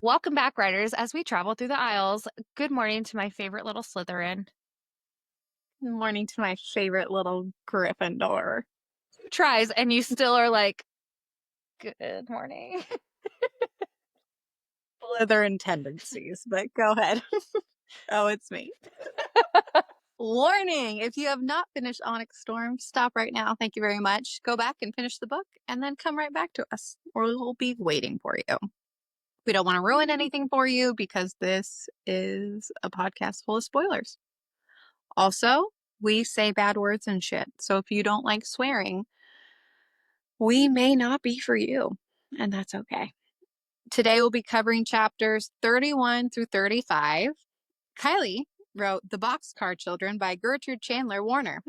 Welcome back, writers, as we travel through the aisles. Good morning to my favorite little Slytherin. Good morning to my favorite little Gryffindor. Who tries, and you still are like, good morning. Slytherin tendencies, but go ahead. Oh, it's me. Warning! If you have not finished Onyx Storm, stop right now. Thank you very much. Go back and finish the book, and then come right back to us, or we'll be waiting for you. We don't want to ruin anything for you because this is a podcast full of spoilers. Also, we say bad words and shit, so if you don't like swearing, we may not be for you, and that's okay. Today we'll be covering chapters 31 through 35. Kylie wrote The Boxcar Children by Gertrude Chandler Warner.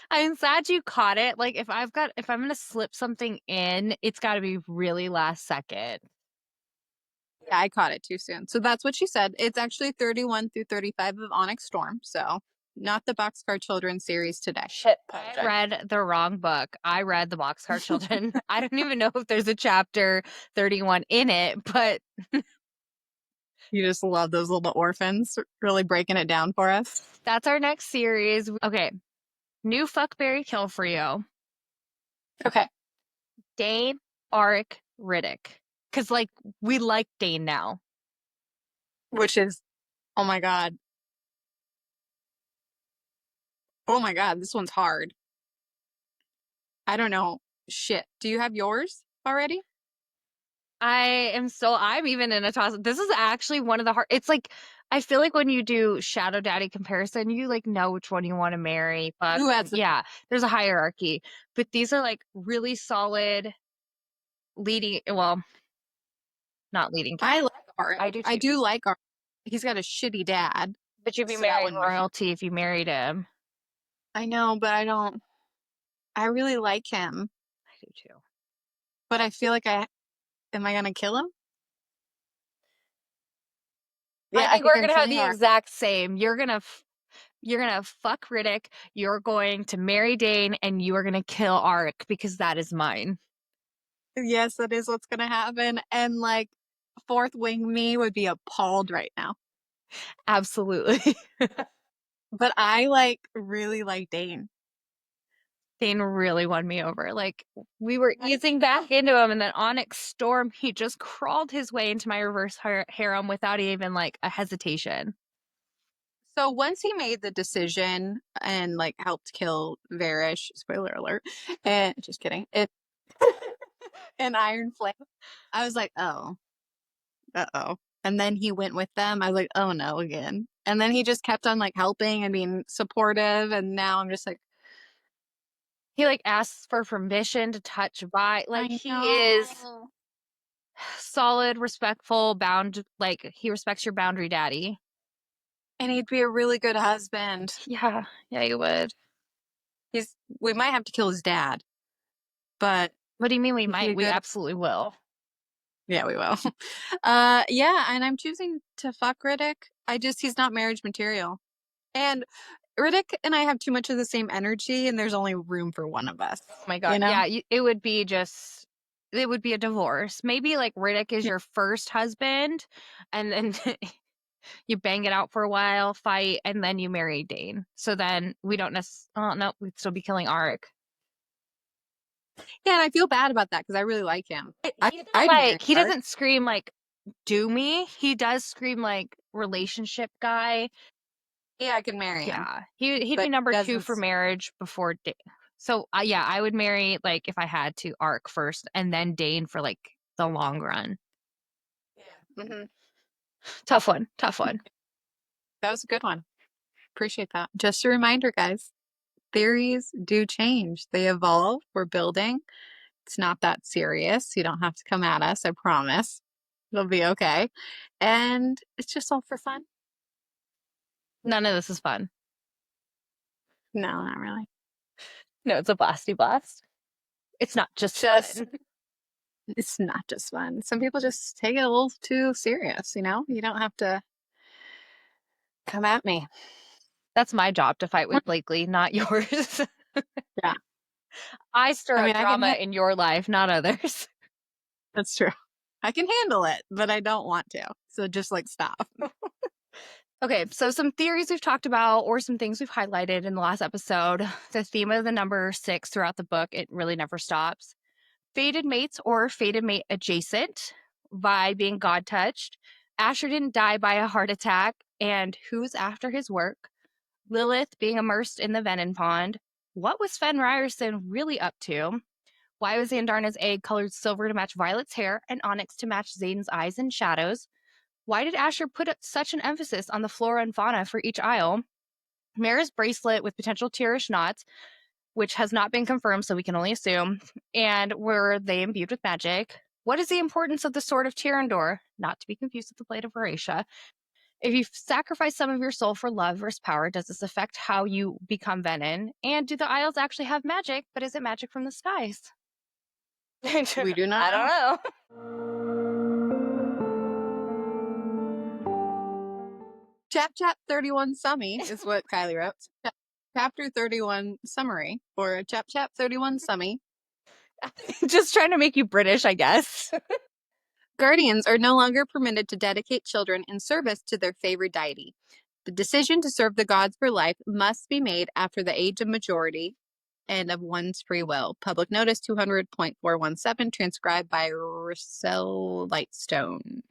I'm sad you caught it. Like, if I'm gonna slip something in, it's got to be really last second. Yeah, I caught it too soon. So that's what she said. It's actually 31 through 35 of Onyx Storm, so not the Boxcar Children series today. Shit, I read the wrong book. I read The Boxcar Children. I don't even know if there's a chapter 31 in it, but You just love those little orphans really breaking it down for us. that's our next series. Okay, new fuckberry kill for you. Okay. Dane, Arik, Riddick. Because, like, we like Dane now. Which is, oh my God. Oh my God, this one's hard. I don't know. Shit. Do you have yours already? I'm even in a toss. This is actually one of the hard. It's like, I feel like when you do Shadow Daddy comparison, you like know which one you want to marry. But Who has yeah, there's a hierarchy. But these are like really solid leading, well, not leading. I like Art. I do I too. do like Art. He's got a shitty dad. But you'd be So that marrying wouldn't be fun. royalty if you married him. I know, but I don't. I really like him, I do too. but I feel like am I gonna kill him? I think we're I'm gonna have killing the Art. exact same. You're gonna fuck Riddick. You're going to marry Dane, and you are gonna kill Arik because that is mine. Yes, that is what's gonna happen. And like, fourth wing me would be appalled right now. Absolutely. But I like really like Dane. Dane really won me over. Like, we were easing back into him, and then Onyx Storm, he just crawled his way into my reverse harem without even like a hesitation. So once he made the decision and like helped kill Varish, spoiler alert, and just kidding, and Iron Flame, I was like, oh, uh-oh. And then he went with them. I was like, oh no, again. And then he just kept on like helping and being supportive. And now I'm just like, He like asks for permission to touch Vi. Like, I he is know. solid, respectful, like, he respects your boundary daddy. And he'd be a really good husband. Yeah, he would. We might have to kill his dad, but What do you mean we he'd be might? a We good. absolutely will. Yeah, we will. Yeah, and I'm choosing to fuck Riddick. He's not marriage material. And Riddick and I have too much of the same energy, and there's only room for one of us. Oh my God. You know? Yeah, it would be a divorce. Maybe like Riddick is your first husband, and then you bang it out for a while, fight, and then you marry Dane. So then we don't necessarily, oh no, we'd still be killing Arik. Yeah, and I feel bad about that because I really like him. He doesn't scream like do me. He does scream like relationship guy. Yeah, I could marry him. Yeah, he'd be number 2 for marriage before Dane. So yeah, I would marry, like, if I had to, Arik first, and then Dane for like the long run. Yeah. Mm-hmm. Tough one. That was a good one. Appreciate that. Just a reminder, guys. Theories do change. They evolve. We're building. It's not that serious. You don't have to come at us, I promise. It'll be okay. And it's just all for fun. None of this is fun. No, not really. No, it's a blasty blast. It's not just fun. It's not just fun. Some people just take it a little too serious, you know? You don't have to come at me. That's my job, to fight with Blakely, not yours. Yeah. I stir up drama in your life, not others. That's true. I can handle it, but I don't want to. So just like stop. Okay, so some theories we've talked about or some things we've highlighted in the last episode. The theme of the number 6 throughout the book, it really never stops. Fated mates or fated mate adjacent, Vi being God touched, Asher didn't die by a heart attack, and who's after his work, Lilith being immersed in the Venin pond. What was Fen Ryerson really up to? Why was Andarna's egg colored silver to match Violet's hair and onyx to match Zayden's eyes and shadows? Why did Asher put such an emphasis on the flora and fauna for each isle? Mara's bracelet with potential Tirish knots, which has not been confirmed, so we can only assume. And were they imbued with magic? What is the importance of the Sword of Tyrandor? Not to be confused with the Blade of Horatia. If you sacrifice some of your soul for love versus power, does this affect how you become Venin? And do the Isles actually have magic, but is it magic from the skies? We do not I don't know. Chap 31 Summy is what Kylie wrote. Chapter 31 summary or Chap 31 Summy. Just trying to make you British, I guess. Guardians are no longer permitted to dedicate children in service to their favored deity. The decision to serve the gods for life must be made after the age of majority and of one's free will. Public Notice 200.417, transcribed by Russell Lightstone.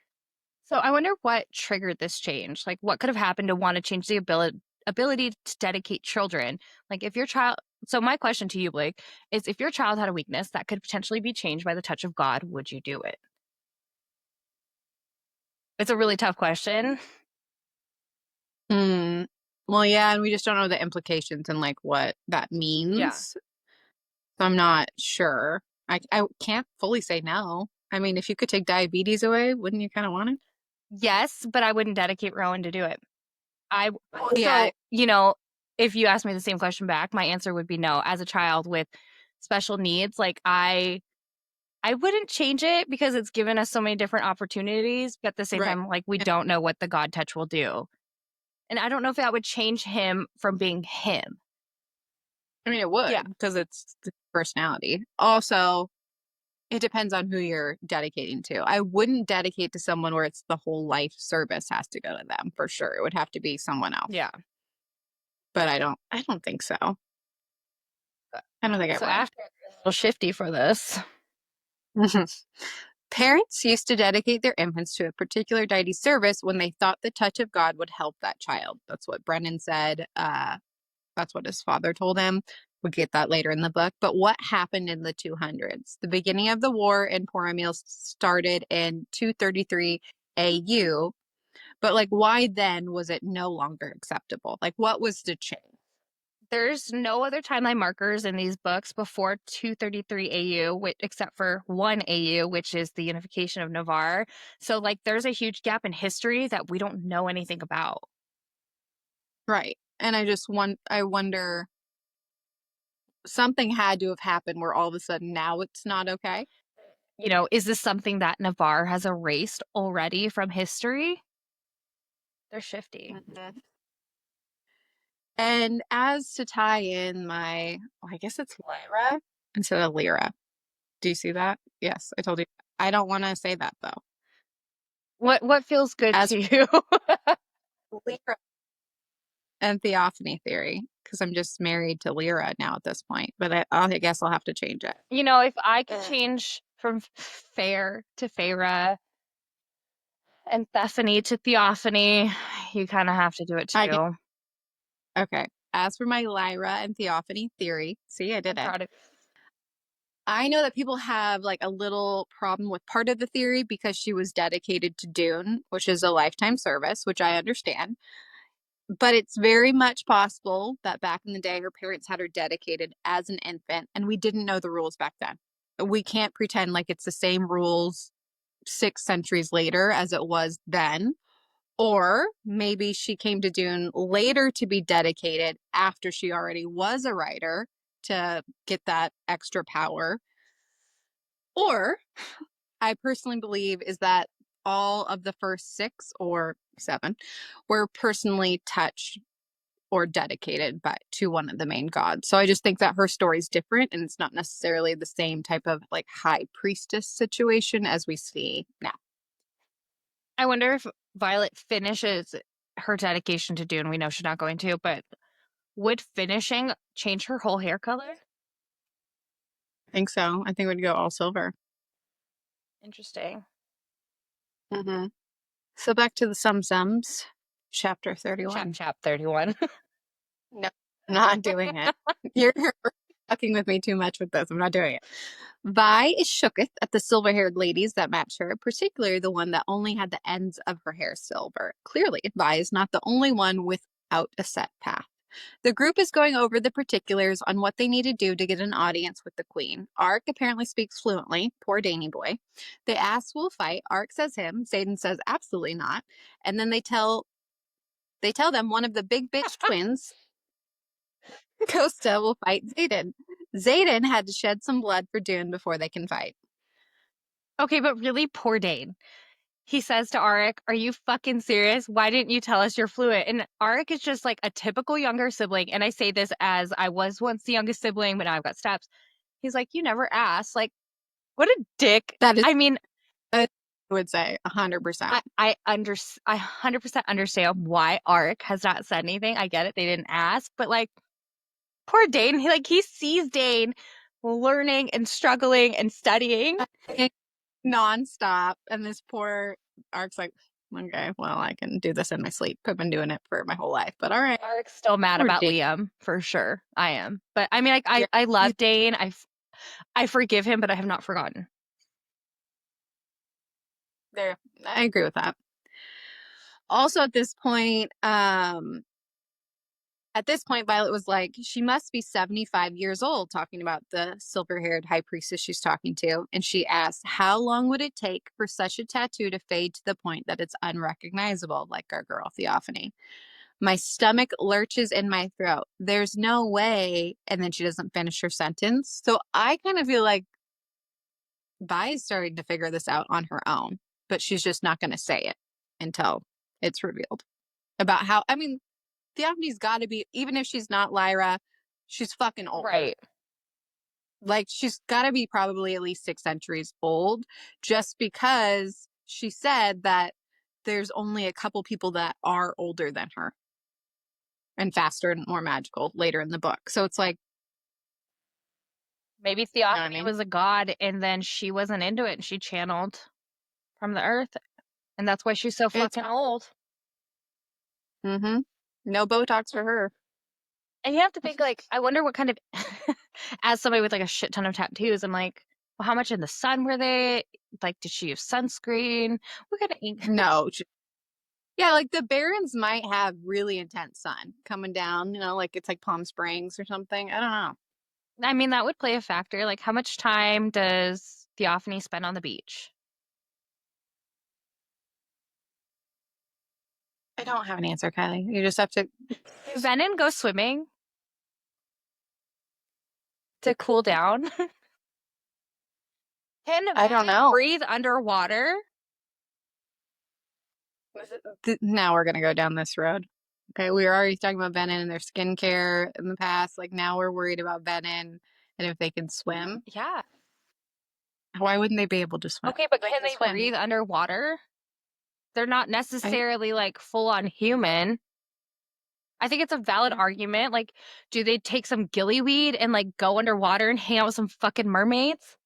So I wonder what triggered this change. Like, what could have happened to want to change the ability to dedicate children? Like, if your child. So my question to you, Blake, is if your child had a weakness that could potentially be changed by the touch of God, would you do it? It's a really tough question. Well, yeah, and we just don't know the implications and like what that means. Yeah. So I'm not sure. I can't fully say no. I mean, if you could take diabetes away, wouldn't you kind of want it? Yes, but I wouldn't dedicate Rowan to do it. Yeah. So, you know, if you ask me the same question back, my answer would be no. As a child with special needs, like I wouldn't change it because it's given us so many different opportunities, but at the same Right. time, like we don't know what the God touch will do. And I don't know if that would change him from being him. I mean, it would Yeah. because it's the personality. Also, it depends on who you're dedicating to. I wouldn't dedicate to someone where it's the whole life service has to go to them for sure. It would have to be someone else. Yeah. But I don't think so. I don't think I So would. after a little shifty for this. Parents used to dedicate their infants to a particular deity service when they thought the touch of God would help that child. That's what Brennan said. That's what his father told him. We'll get that later in the book. But what happened in the 200s? The beginning of the war in Poromil started in 233 AU. But like, why then was it no longer acceptable? Like, what was the change? There's no other timeline markers in these books before 233 AU, except for 1 AU, which is the unification of Navarre. So, like, there's a huge gap in history that we don't know anything about. Right. And I wonder, something had to have happened where all of a sudden now it's not okay. You know, is this something that Navarre has erased already from history? They're shifty. Mm-hmm. And as to tie in I guess it's Lyra instead of Lyra. Do you see that? Yes, I told you. I don't want to say that though. What feels good As to you? Lyra and theophany theory, because I'm just married to Lyra now at this point. But I guess I'll have to change it. You know, if I could change from fair to Feyre and Thephany to Theophany, you kind of have to do it too. I can. Okay. As for my Lyra and theophany theory, see, I did I'm it. proud of I know that people have like a little problem with part of the theory because she was dedicated to Dune, which is a lifetime service, which I understand. But it's very much possible that back in the day, her parents had her dedicated as an infant, and we didn't know the rules back then. We can't pretend like it's the same rules 6 centuries later as it was then. Or maybe she came to Dune later to be dedicated after she already was a writer to get that extra power. Or I personally believe is that all of the first 6 or 7 were personally touched or dedicated to one of the main gods. So I just think that her story's different, and it's not necessarily the same type of like high priestess situation as we see now. I wonder if Violet finishes her dedication to Dune. We know she's not going to, but would finishing change her whole hair color? I think so. I think we'd go all silver. Interesting. Mm-hmm. So back to the Sums, chapter 31. Chap 31. No, I'm not doing it. You're fucking with me too much with this. I'm not doing it. Vi is shooketh at the silver-haired ladies that match her, particularly the one that only had the ends of her hair silver. Clearly, Vi is not the only one without a set path. The group is going over the particulars on what they need to do to get an audience with the queen. Ark apparently speaks fluently. Poor Danny boy. They ask who will fight. Ark says him. Zayden says absolutely not. And then they tell them one of the big bitch twins, Costa, will fight Zayden. Zayden had to shed some blood for Dune before they can fight. Okay, but really, poor Dane. He says to Arik, "Are you fucking serious? Why didn't you tell us you're fluent?" And Arik is just like a typical younger sibling. And I say this as I was once the youngest sibling, but now I've got steps. He's like, "You never asked." Like, what a dick. That is, I mean, I would say 100%. I 100% understand why Arik has not said anything. I get it. They didn't ask, but like, poor Dane. He sees Dane learning and struggling and studying Nonstop. And this poor Ark's like, okay, well, I can do this in my sleep. I've been doing it for my whole life, but all right. Arik's still mad Poor about Dane. Liam, for sure. I am. But I mean, Yeah. I love Dane. I forgive him, but I have not forgotten. There, I agree with that. Also, at this point, Violet was like, she must be 75 years old, talking about the silver-haired high priestess she's talking to. And she asked, how long would it take for such a tattoo to fade to the point that it's unrecognizable, like our girl Theophany? My stomach lurches in my throat. There's no way. And then she doesn't finish her sentence. So I kind of feel like Vi is starting to figure this out on her own, but she's just not going to say it until it's revealed. About how, I mean, Theophany's got to be, even if she's not Lyra, she's fucking old. Right. Like, she's got to be probably at least 6 centuries old, just because she said that there's only a couple people that are older than her and faster and more magical later in the book. So it's like, Maybe Theophany was a god and then she wasn't into it and she channeled from the earth. And that's why she's so fucking old. Mm-hmm. No Botox for her. And you have to think, like, I wonder what kind of, as somebody with like a shit ton of tattoos, I'm like, well, how much in the sun were they? Like, did she use sunscreen? What kind of ink? No. Yeah, like the Barrens might have really intense sun coming down, like it's like Palm Springs or something. I don't know. I mean, that would play a factor. Like, how much time does Theophany spend on the beach? I don't have an answer, Kylie. You just have to. Venin go swimming to cool down. Can I don't Venin know. breathe underwater? Now we're gonna go down this road. Okay, we were already talking about Venin and their skincare in the past. Like now we're worried about Venin and if they can swim. Yeah. Why wouldn't they be able to swim? Okay, but can they breathe underwater? They're not necessarily like full on human. I think it's a valid argument. Like, do they take some gillyweed and like go underwater and hang out with some fucking mermaids?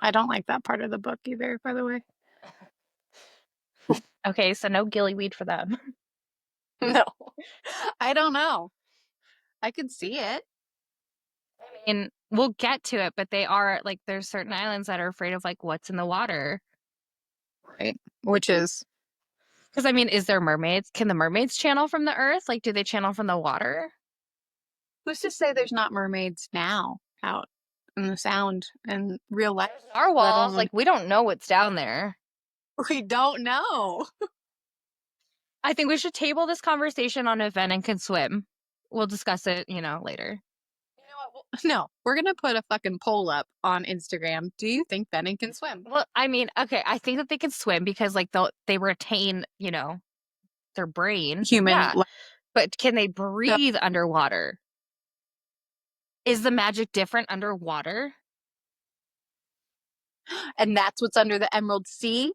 I don't like that part of the book either, by the way. Okay, so no gillyweed for them. No. I don't know. I could see it. I mean, we'll get to it, but they are like, there's certain islands that are afraid of like what's in the water. Right. Which is. Because I mean, is there mermaids? Can the mermaids channel from the earth? Like, do they channel from the water? Who's to say there's not mermaids now out in the sound and real life? Narwhals, like, we don't know what's down there. We don't know. I think we should table this conversation on if Venin can swim. We'll discuss it, later. You know what? No, we're going to put a fucking poll up on Instagram. Do you think Venin can swim? Well, I mean, okay, I think that they can swim because, like, they retain, their brain. Human. Yeah. But can they breathe underwater? Is the magic different underwater? And that's what's under the Emerald Sea.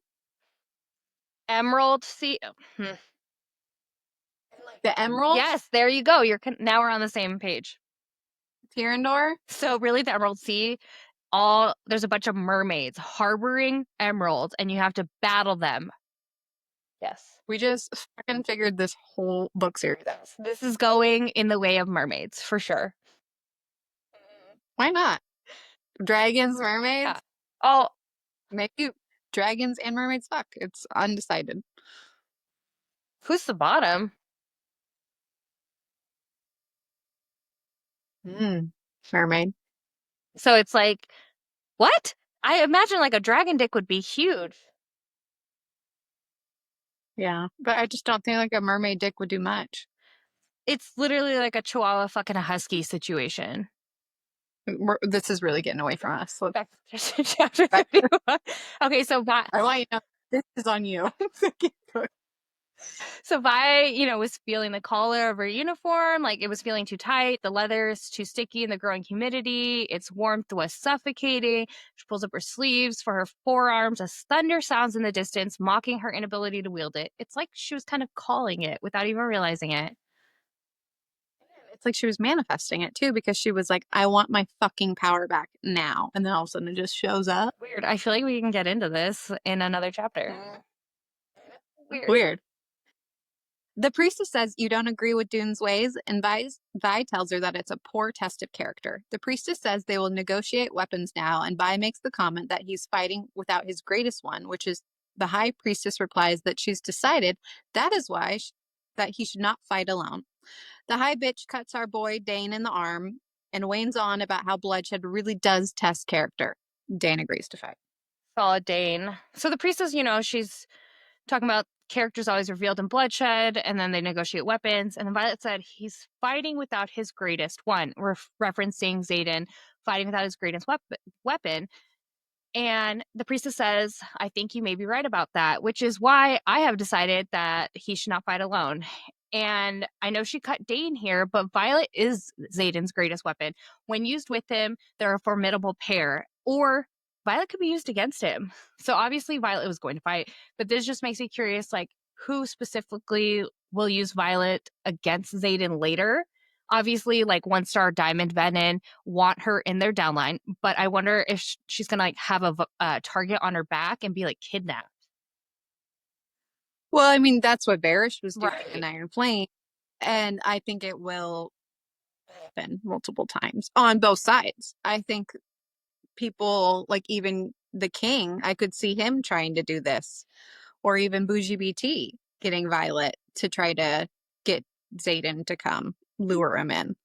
Emerald Sea. The Emerald? Yes, there you go. Now we're on the same page. Tirandor? So really, the Emerald Sea, there's a bunch of mermaids harboring emeralds, and you have to battle them. Yes. We just fucking figured this whole book series out. This is going in the way of mermaids, for sure. Why not? Dragons, mermaids? Yeah. Oh, Maybe dragons and mermaids fuck. It's undecided. who's the bottom? Mermaid. So it's like, what? I imagine like a dragon dick would be huge. Yeah. But I just don't think like a mermaid dick would do much. It's literally like a chihuahua fucking a husky situation. This is really getting away from us. Back to chapter 31. Okay, so I want you to know this is on you. So Vi, was feeling the collar of her uniform, like it was feeling too tight, the leather's too sticky in the growing humidity, its warmth was suffocating. She pulls up her sleeves for her forearms as thunder sounds in the distance, mocking her inability to wield it. It's like she was kind of calling it without even realizing it. It's like she was manifesting it too, because she was like, I want my fucking power back now. And then all of a sudden it just shows up. Weird. I feel like we can get into this in another chapter. Weird. The priestess says you don't agree with Dune's ways, and Vi tells her that it's a poor test of character. The priestess says they will negotiate weapons now, and Vi makes the comment that he's fighting without his greatest one, which is the high priestess replies that she's decided that is why that he should not fight alone. The high bitch cuts our boy Dane in the arm and wanes on about how bloodshed really does test character. Dane agrees to fight. Solid Dane. So the priestess, she's talking about characters always revealed in bloodshed, and then they negotiate weapons. And then Violet said he's fighting without his greatest one. We're referencing Xaden fighting without his greatest weapon. And the priestess says, I think you may be right about that, which is why I have decided that he should not fight alone. And I know she cut Dane here, but Violet is Xaden's greatest weapon. When used with him, they're a formidable pair. Or Violet could be used against him. So obviously Violet was going to fight, but this just makes me curious, like, who specifically will use Violet against Xaden later? Obviously, like 1-star Diamond Venin want her in their downline, but I wonder if she's gonna like have a target on her back and be like kidnapped. Well, I mean, that's what Barish was doing Right. in Iron Flame, and I think it will happen multiple times on both sides. I think people, like even the king, I could see him trying to do this, or even Bougie BT getting Violet to try to get Xaden to come lure him in.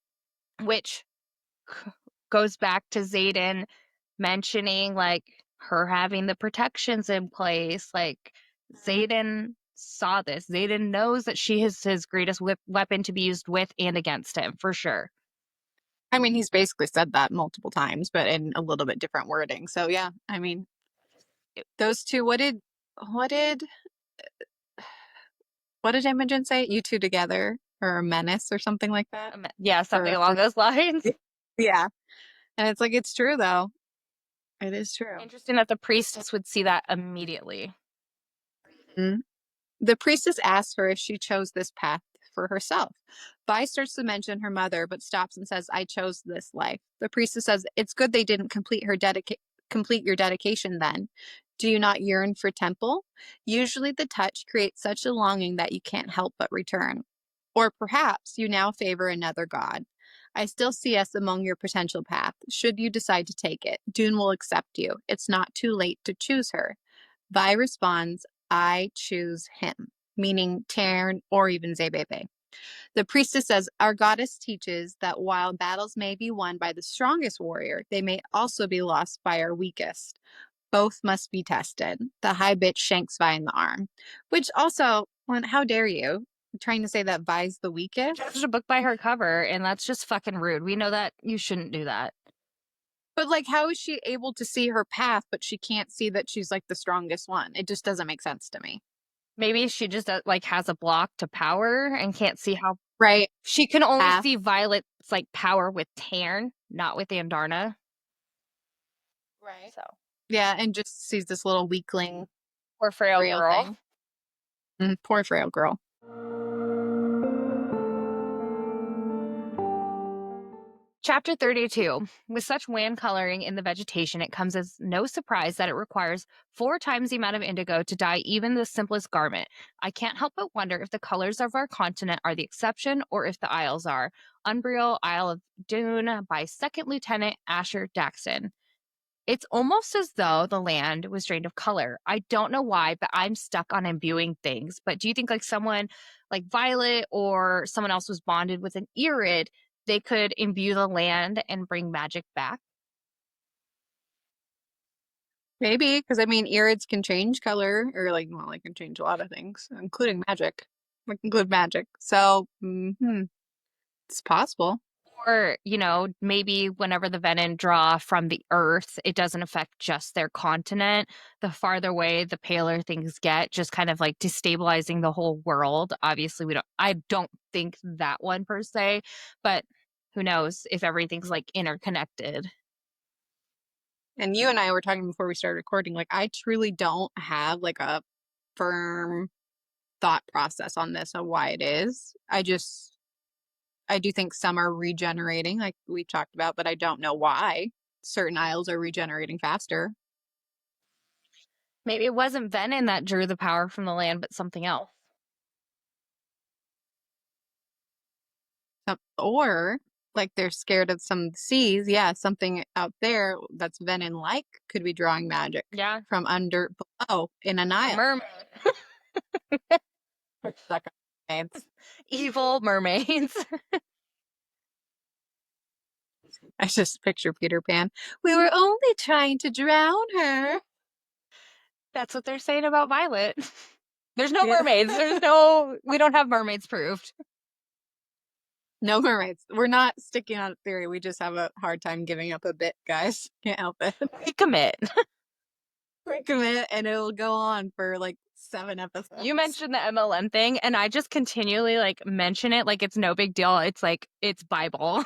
Which goes back to Xaden mentioning like her having the protections in place. Like Xaden saw this. Xaden knows that she is his greatest weapon to be used with and against him, for sure. I mean, he's basically said that multiple times, but in a little bit different wording. So yeah, I mean, those two. What did Imogen say? You two together, or a menace, or something like that? Yeah, something along those lines. Yeah, and it's like it's true though. It is true. Interesting that the priestess would see that immediately. Mm-hmm. The priestess asks her if she chose this path for herself. Vi starts to mention her mother, but stops and says, I chose this life. The priestess says, it's good they didn't complete your dedication then. Do you not yearn for temple? Usually the touch creates such a longing that you can't help but return. Or perhaps you now favor another god. I still see us among your potential path. Should you decide to take it, Dune will accept you. It's not too late to choose her. Vi responds, I choose him, meaning Tarn or even Zebebe. The priestess says, our goddess teaches that while battles may be won by the strongest warrior, they may also be lost by our weakest. Both must be tested. The high bitch shanks Vi in the arm. Which also, how dare you? Trying to say that Vi's the weakest? Judge a book by her cover, and that's just fucking rude. We know that you shouldn't do that. But like, how is she able to see her path, but she can't see that she's like the strongest one? It just doesn't make sense to me. Maybe she just like has a block to power and can't see how Right. She can only Half. see Violet's like power with Tarn, not with Andarna. Right. So Yeah, and just sees this little weakling, poor frail girl. thing. Poor frail girl. Chapter 32. With such wan coloring in the vegetation, it comes as no surprise that it requires 4 times the amount of indigo to dye even the simplest garment. I can't help but wonder if the colors of our continent are the exception or if the Isles are. Umbriel, Isle of Dune, by Second Lieutenant Asher Daxton. It's almost as though the land was drained of color. I don't know why, but I'm stuck on imbuing things. But do you think like someone like Violet or someone else was bonded with an Irid, they could imbue the land and bring magic back? Maybe, because I mean, irids can change color, or like, well, they can change a lot of things, including magic. Like, include magic. So, it's possible. Or, you know, maybe whenever the Venin draw from the earth, it doesn't affect just their continent. The farther away, the paler things get, just kind of like destabilizing the whole world. Obviously, I don't think that one per se, but who knows if everything's like interconnected. And you and I were talking before we started recording, like, I truly don't have like a firm thought process on this of why it is. I do think some are regenerating, like we talked about, but I don't know why certain isles are regenerating faster. Maybe it wasn't Venin that drew the power from the land, but something else. Or like they're scared of some seas. Yeah, something out there that's venom like could be drawing magic Yeah. from under below in an isle. Mermaid. Evil mermaids. I just picture Peter Pan. We were only trying to drown her. That's what they're saying about Violet. There's no Yeah. mermaids. We don't have mermaids proved. No mermaids. We're not sticking on a theory. We just have a hard time giving up a bit, guys. Can't help it. We commit. We commit and it'll go on for like 7 episodes. You mentioned the MLM thing, and I just continually like mention it like it's no big deal. It's like it's Bible.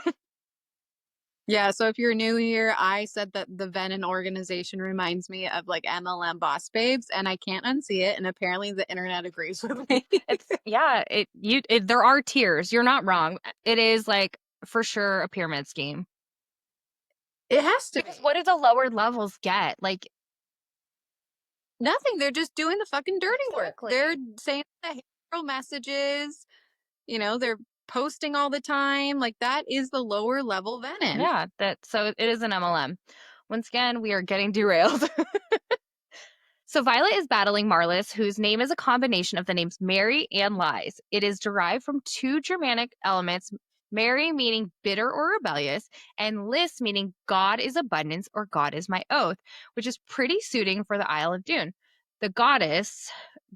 Yeah, so if you're new here, I said that the Venin organization reminds me of like MLM boss babes, and I can't unsee it. And apparently, the internet agrees with me. There are tiers. You're not wrong. It is like for sure a pyramid scheme. It has to. Because what do the lower levels get? Like Nothing. They're just doing the fucking dirty work. Exactly. They're saying the hateful messages. They're posting all the time. Like that is the lower level Venin. Yeah, so it is an MLM. Once again, we are getting derailed. So Violet is battling Marlis, whose name is a combination of the names Mary and Lies. It is derived from 2 Germanic elements, Mary meaning bitter or rebellious, and Lis meaning God is abundance or God is my oath, which is pretty suiting for the Isle of Dune. The goddess,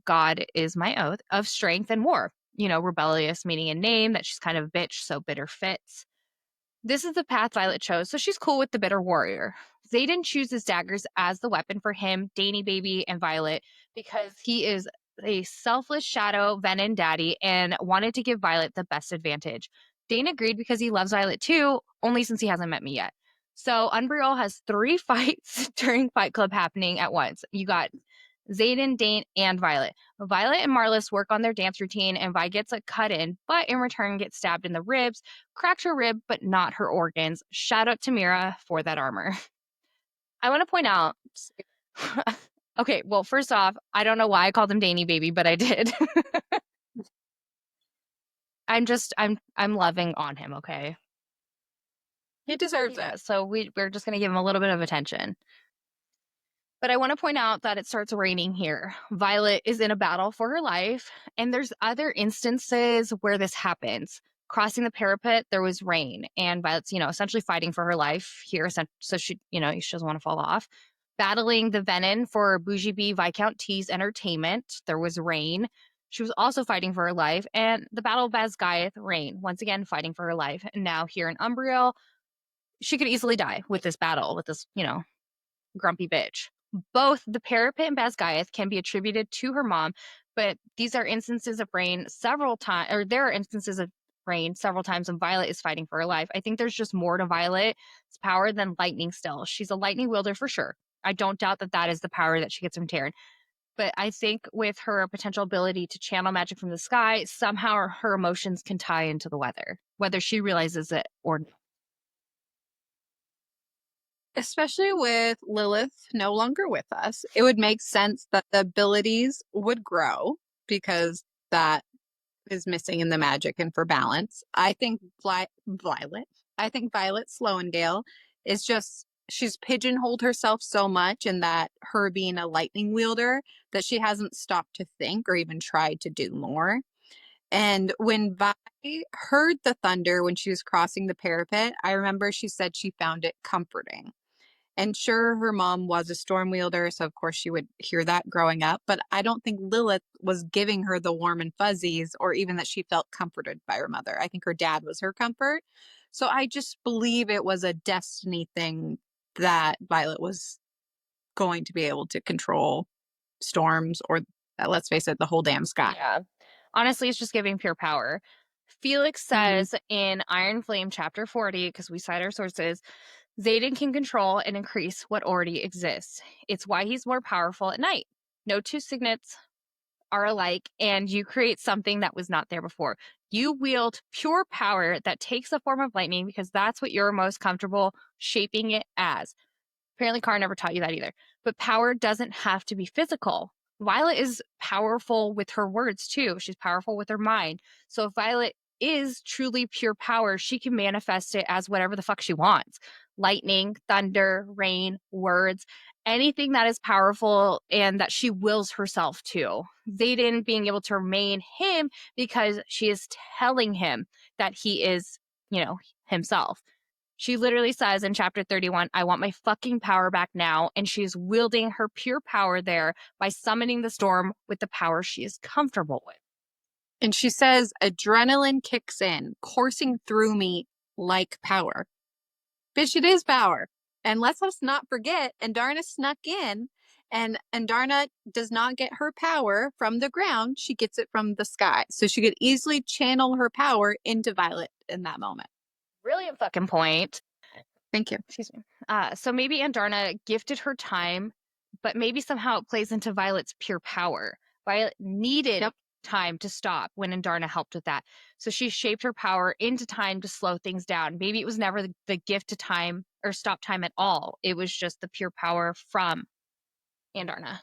God is my oath, of strength and war. Rebellious meaning a name that she's kind of a bitch, so bitter fits. This is the path Violet chose, so she's cool with the bitter warrior. Xaden chooses daggers as the weapon for him, Danny Baby, and Violet because he is a selfless shadow Venin daddy and wanted to give Violet the best advantage. Dane agreed because he loves Violet too, only since he hasn't met me yet. So Unbriel has 3 fights during Fight Club happening at once. You got Xaden, Dane, and Violet. Violet and Marlis work on their dance routine, and Vi gets a cut in, but in return gets stabbed in the ribs, cracked her rib, but not her organs. Shout out to Mira for that armor. I want to point out. Okay, well, first off, I don't know why I called him Danny Baby, but I did. I'm loving on him. Okay, He deserves it. so we're just gonna give him a little bit of attention. But I want to point out that it starts raining here. Violet is in a battle for her life, and there's other instances where this happens. Crossing the parapet, there was rain, and Violet's, essentially fighting for her life here, so she doesn't want to fall off. Battling the Venin for Bougie B Viscount T's entertainment, there was rain. She was also fighting for her life, and the Battle of Basgiath, rain, once again fighting for her life. And now here in Umbriel, she could easily die with this battle, with this, grumpy bitch. Both the parapet and Basgiath can be attributed to her mom, but these are instances of rain several times, or there are instances of Rain several times when Violet is fighting for her life. I think there's just more to Violet's power than lightning still. She's a lightning wielder for sure. I don't doubt that that is the power that she gets from Taryn. But I think with her potential ability to channel magic from the sky, somehow her emotions can tie into the weather, whether she realizes it or not. Especially with Lilith no longer with us, it would make sense that the abilities would grow because that is missing in the magic and for balance. I think Violet Slowendale is just, she's pigeonholed herself so much in that her being a lightning wielder that she hasn't stopped to think or even tried to do more. And when Vi heard the thunder when she was crossing the parapet, I remember she said she found it comforting. And sure, her mom was a storm wielder, so of course she would hear that growing up. But I don't think Lilith was giving her the warm and fuzzies or even that she felt comforted by her mother. I think her dad was her comfort. So I just believe it was a destiny thing that Violet was going to be able to control storms or, let's face it, the whole damn sky. Yeah. Honestly, it's just giving pure power. Felix says in Iron Flame chapter 40, because we cite our sources, Xaden can control and increase what already exists. It's why he's more powerful at night. No two signets are alike, and you create something that was not there before. You wield pure power that takes the form of lightning because that's what you're most comfortable shaping it as. Apparently, Carr never taught you that either. But power doesn't have to be physical. Violet is powerful with her words, too. She's powerful with her mind. So if Violet is truly pure power, she can manifest it as whatever the fuck she wants. Lightning, thunder, rain, words, anything that is powerful and that she wills herself to. Xaden being able to remain him because she is telling him that he is, himself. She literally says in chapter 31, I want my fucking power back now. And she's wielding her pure power there by summoning the storm with the power she is comfortable with. And she says, adrenaline kicks in, coursing through me like power. Bitch, it is power. And let's us not forget, Andarna snuck in, and Andarna does not get her power from the ground. She gets it from the sky. So she could easily channel her power into Violet in that moment. Brilliant fucking point. Thank you. Excuse me. So maybe Andarna gifted her time, but maybe somehow it plays into Violet's pure power. Violet needed time to stop when Andarna helped with that. So she shaped her power into time to slow things down. Maybe it was never the gift to time or stop time at all. It was just the pure power from Andarna.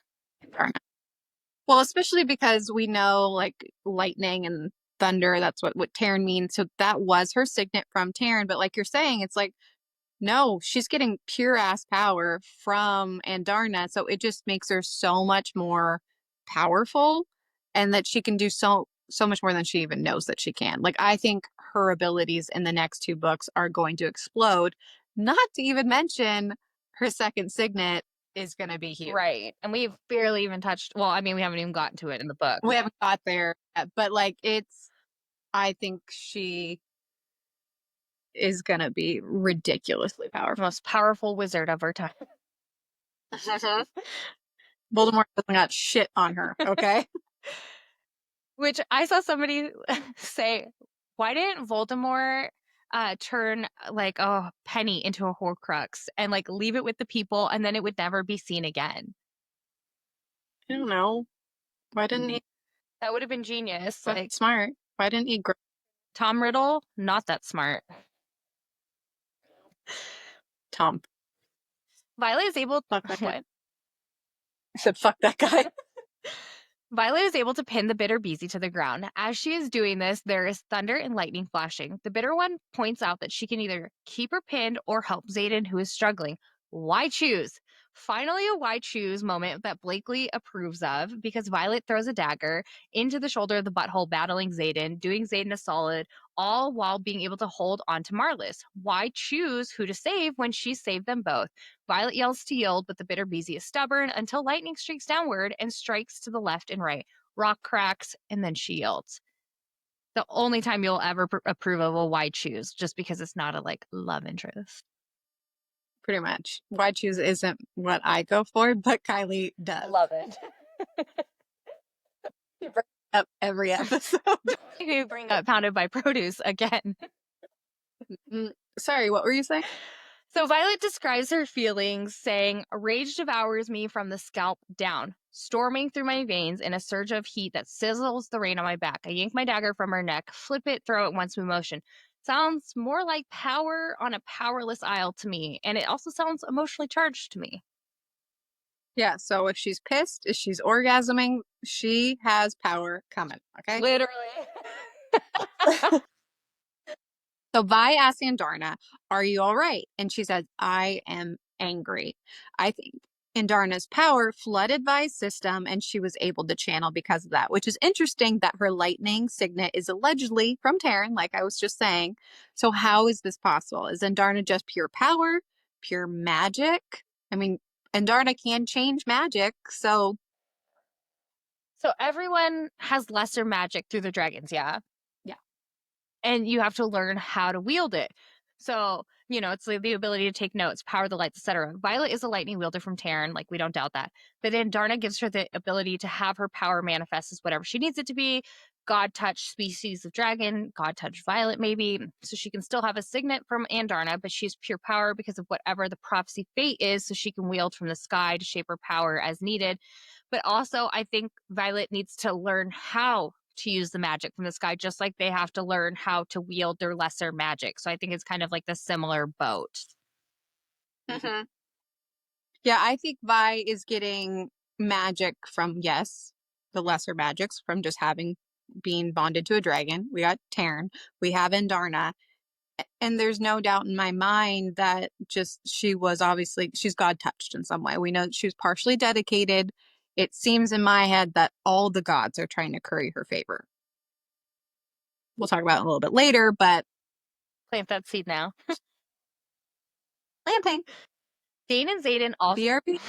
Well, especially because we know like lightning and thunder, that's what Taryn means. So that was her signet from Taryn. But like you're saying, it's like, no, she's getting pure ass power from Andarna. So it just makes her so much more powerful and that she can do so much more than she even knows that she can. Like, I think her abilities in the next two books are going to explode, not to even mention her second signet is going to be huge. Right. And we've barely even touched, well, I mean, we haven't even gotten to it in the book. We haven't got there yet, but like I think she is going to be ridiculously powerful. Most powerful wizard of her time. Voldemort doesn't got shit on her, okay? Which I saw somebody say, why didn't Voldemort turn like a penny into a Horcrux and like leave it with the people and then it would never be seen again? I don't know. Why didn't he? That would have been genius. That's like smart. Why didn't he? Tom Riddle, not that smart. Tom. Violet is able Fuck that guy. what? I said, fuck that guy. Violet is able to pin the bitter Beezy to the ground. As she is doing this, there is thunder and lightning flashing. The bitter one points out that she can either keep her pinned or help Xaden, who is struggling. Why choose? Finally, a why choose moment that Blakely approves of because Violet throws a dagger into the shoulder of the butthole, battling Xaden, doing Xaden a solid, all while being able to hold on to Marlis. Why choose who to save when she saved them both? Violet yells to yield, but the bitter Beezy is stubborn until lightning streaks downward and strikes to the left and right. Rock cracks, and then she yields. The only time you'll ever approve of a why choose, just because it's not a like love interest. Pretty much. Why choose isn't what I go for, but Kylie does. Love it. up every episode. You bring up Pounded by Produce again. Sorry, what were you saying? So Violet describes her feelings, saying, "A rage devours me from the scalp down, storming through my veins in a surge of heat that sizzles the rain on my back. I yank my dagger from her neck, flip it, throw it once with motion. Sounds more like power on a powerless isle to me, and it also sounds emotionally charged to me." Yeah, so if she's pissed, if she's orgasming, she has power coming, okay? Literally. So Vi asks Andarna, "Are you all right?" And she says, "I am angry." I think Andarna's power flooded Vi's system and she was able to channel because of that, which is interesting that her lightning signet is allegedly from Terran, like I was just saying. So how is this possible? Is Andarna just pure power, pure magic? I mean, Andarna can change magic, so So everyone has lesser magic through the dragons, yeah? yeah. And you have to learn how to wield it. So, it's the ability to take notes, power the lights, etc. Violet is a lightning wielder from Terran, like we don't doubt that. But then Darna gives her the ability to have her power manifest as whatever she needs it to be. God touch species of dragon, God touch Violet maybe. So she can still have a signet from Andarna, but she's pure power because of whatever the prophecy fate is, so she can wield from the sky to shape her power as needed. But also, I think Violet needs to learn how to use the magic from the sky, just like they have to learn how to wield their lesser magic. So I think it's kind of like the similar boat. Mm-hmm. Yeah, I think Vi is getting magic from, yes, the lesser magics from just being bonded to a dragon. We got Taryn, we have Andarna, and there's no doubt in my mind that just she's God touched in some way. We know that she's partially dedicated. It seems in my head that all the gods are trying to curry her favor. We'll talk about it a little bit later, but Plant that seed now. planting. Dane and Zayden also BRB.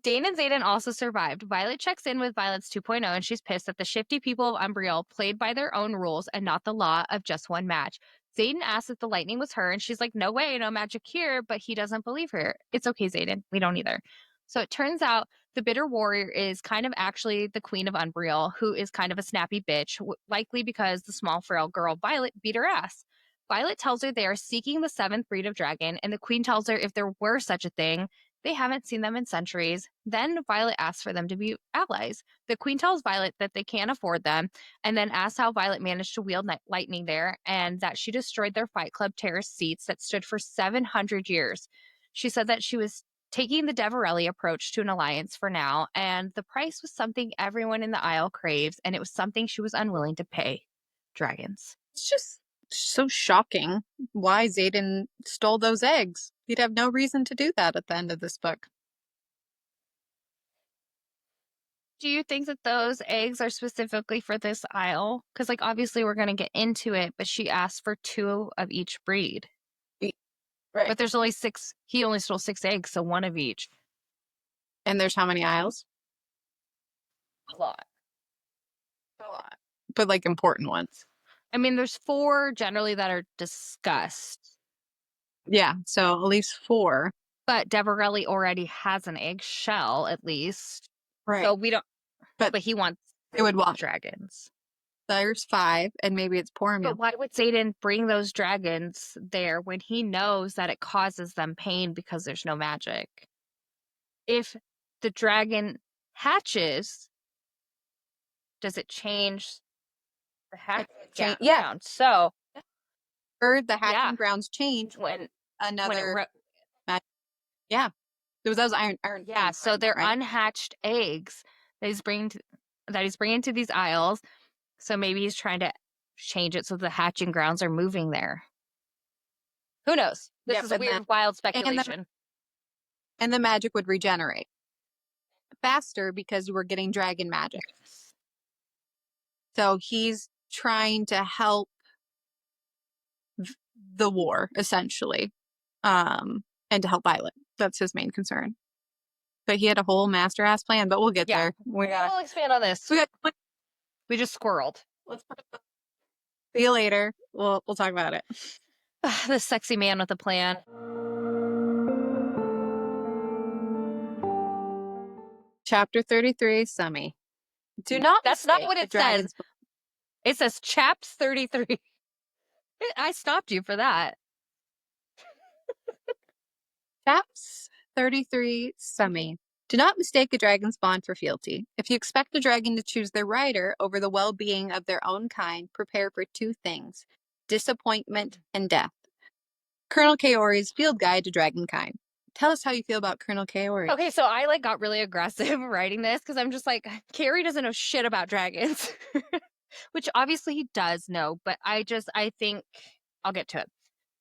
Dane and Zayden also survived. Violet checks in with Violet's 2.0 and she's pissed that the shifty people of Umbriel played by their own rules and not the law of just one match. Zayden asks if the lightning was her and she's like, "No way, no magic here," but he doesn't believe her. It's okay, Zayden. We don't either. So it turns out the bitter warrior is kind of actually the queen of Umbriel, who is kind of a snappy bitch, likely because the small frail girl Violet beat her ass. Violet tells her they are seeking the seventh breed of dragon, and the queen tells her if there were such a thing, they haven't seen them in centuries. Then Violet asks for them to be allies. The queen tells Violet that they can't afford them, and then asks how Violet managed to wield lightning there, and that she destroyed their Fight Club terrace seats that stood for 700 years. She said that she was taking the Deverelli approach to an alliance for now, and the price was something everyone in the Isle craves, and it was something she was unwilling to pay. Dragons. It's just so shocking why Zayden stole those eggs. He'd have no reason to do that at the end of this book. Do you think that those eggs are specifically for this Isle? Because, obviously we're going to get into it, but she asked for 2 of each breed. Right. But there's only 6. He only stole 6 eggs, so 1 of each. And there's how many isles? A lot. A lot. But important ones. I mean, there's 4 generally that are discussed. Yeah, so at least 4. But Deverelli already has an eggshell, at least. Right. So we don't. But he wants. It would want dragons. There's 5, and maybe it's Poromil. But why would Zayden bring those dragons there when he knows that it causes them pain because there's no magic? If the dragon hatches, does it change the hatching ground? So, or the hatching grounds change when another. Yeah, those iron. Yeah, so they're unhatched eggs that he's bringing to these isles. So maybe he's trying to change it so the hatching grounds are moving there. Who knows? This is weird, wild speculation. And the magic would regenerate faster because we're getting dragon magic. So he's trying to help the war, essentially, and to help Violet. That's his main concern. But he had a whole master-ass plan, but we'll get there. We'll expand on this. We just squirreled. See you later. We'll talk about it. The sexy man with a plan. Chapter 33, Summy. Do not That's not mistake what a it dragon's says. It says chaps 33. I stopped you for that. Chaps 33 Summy. Do not mistake a dragon's bond for fealty. If you expect a dragon to choose their rider over the well-being of their own kind, prepare for two things: disappointment and death. Colonel Kaori's Field Guide to Dragonkind. Tell us how you feel about Colonel Kaori. Okay, so I like got really aggressive writing this because I'm just like, Carrie doesn't know shit about dragons. Which obviously he does know, but I think I'll get to it.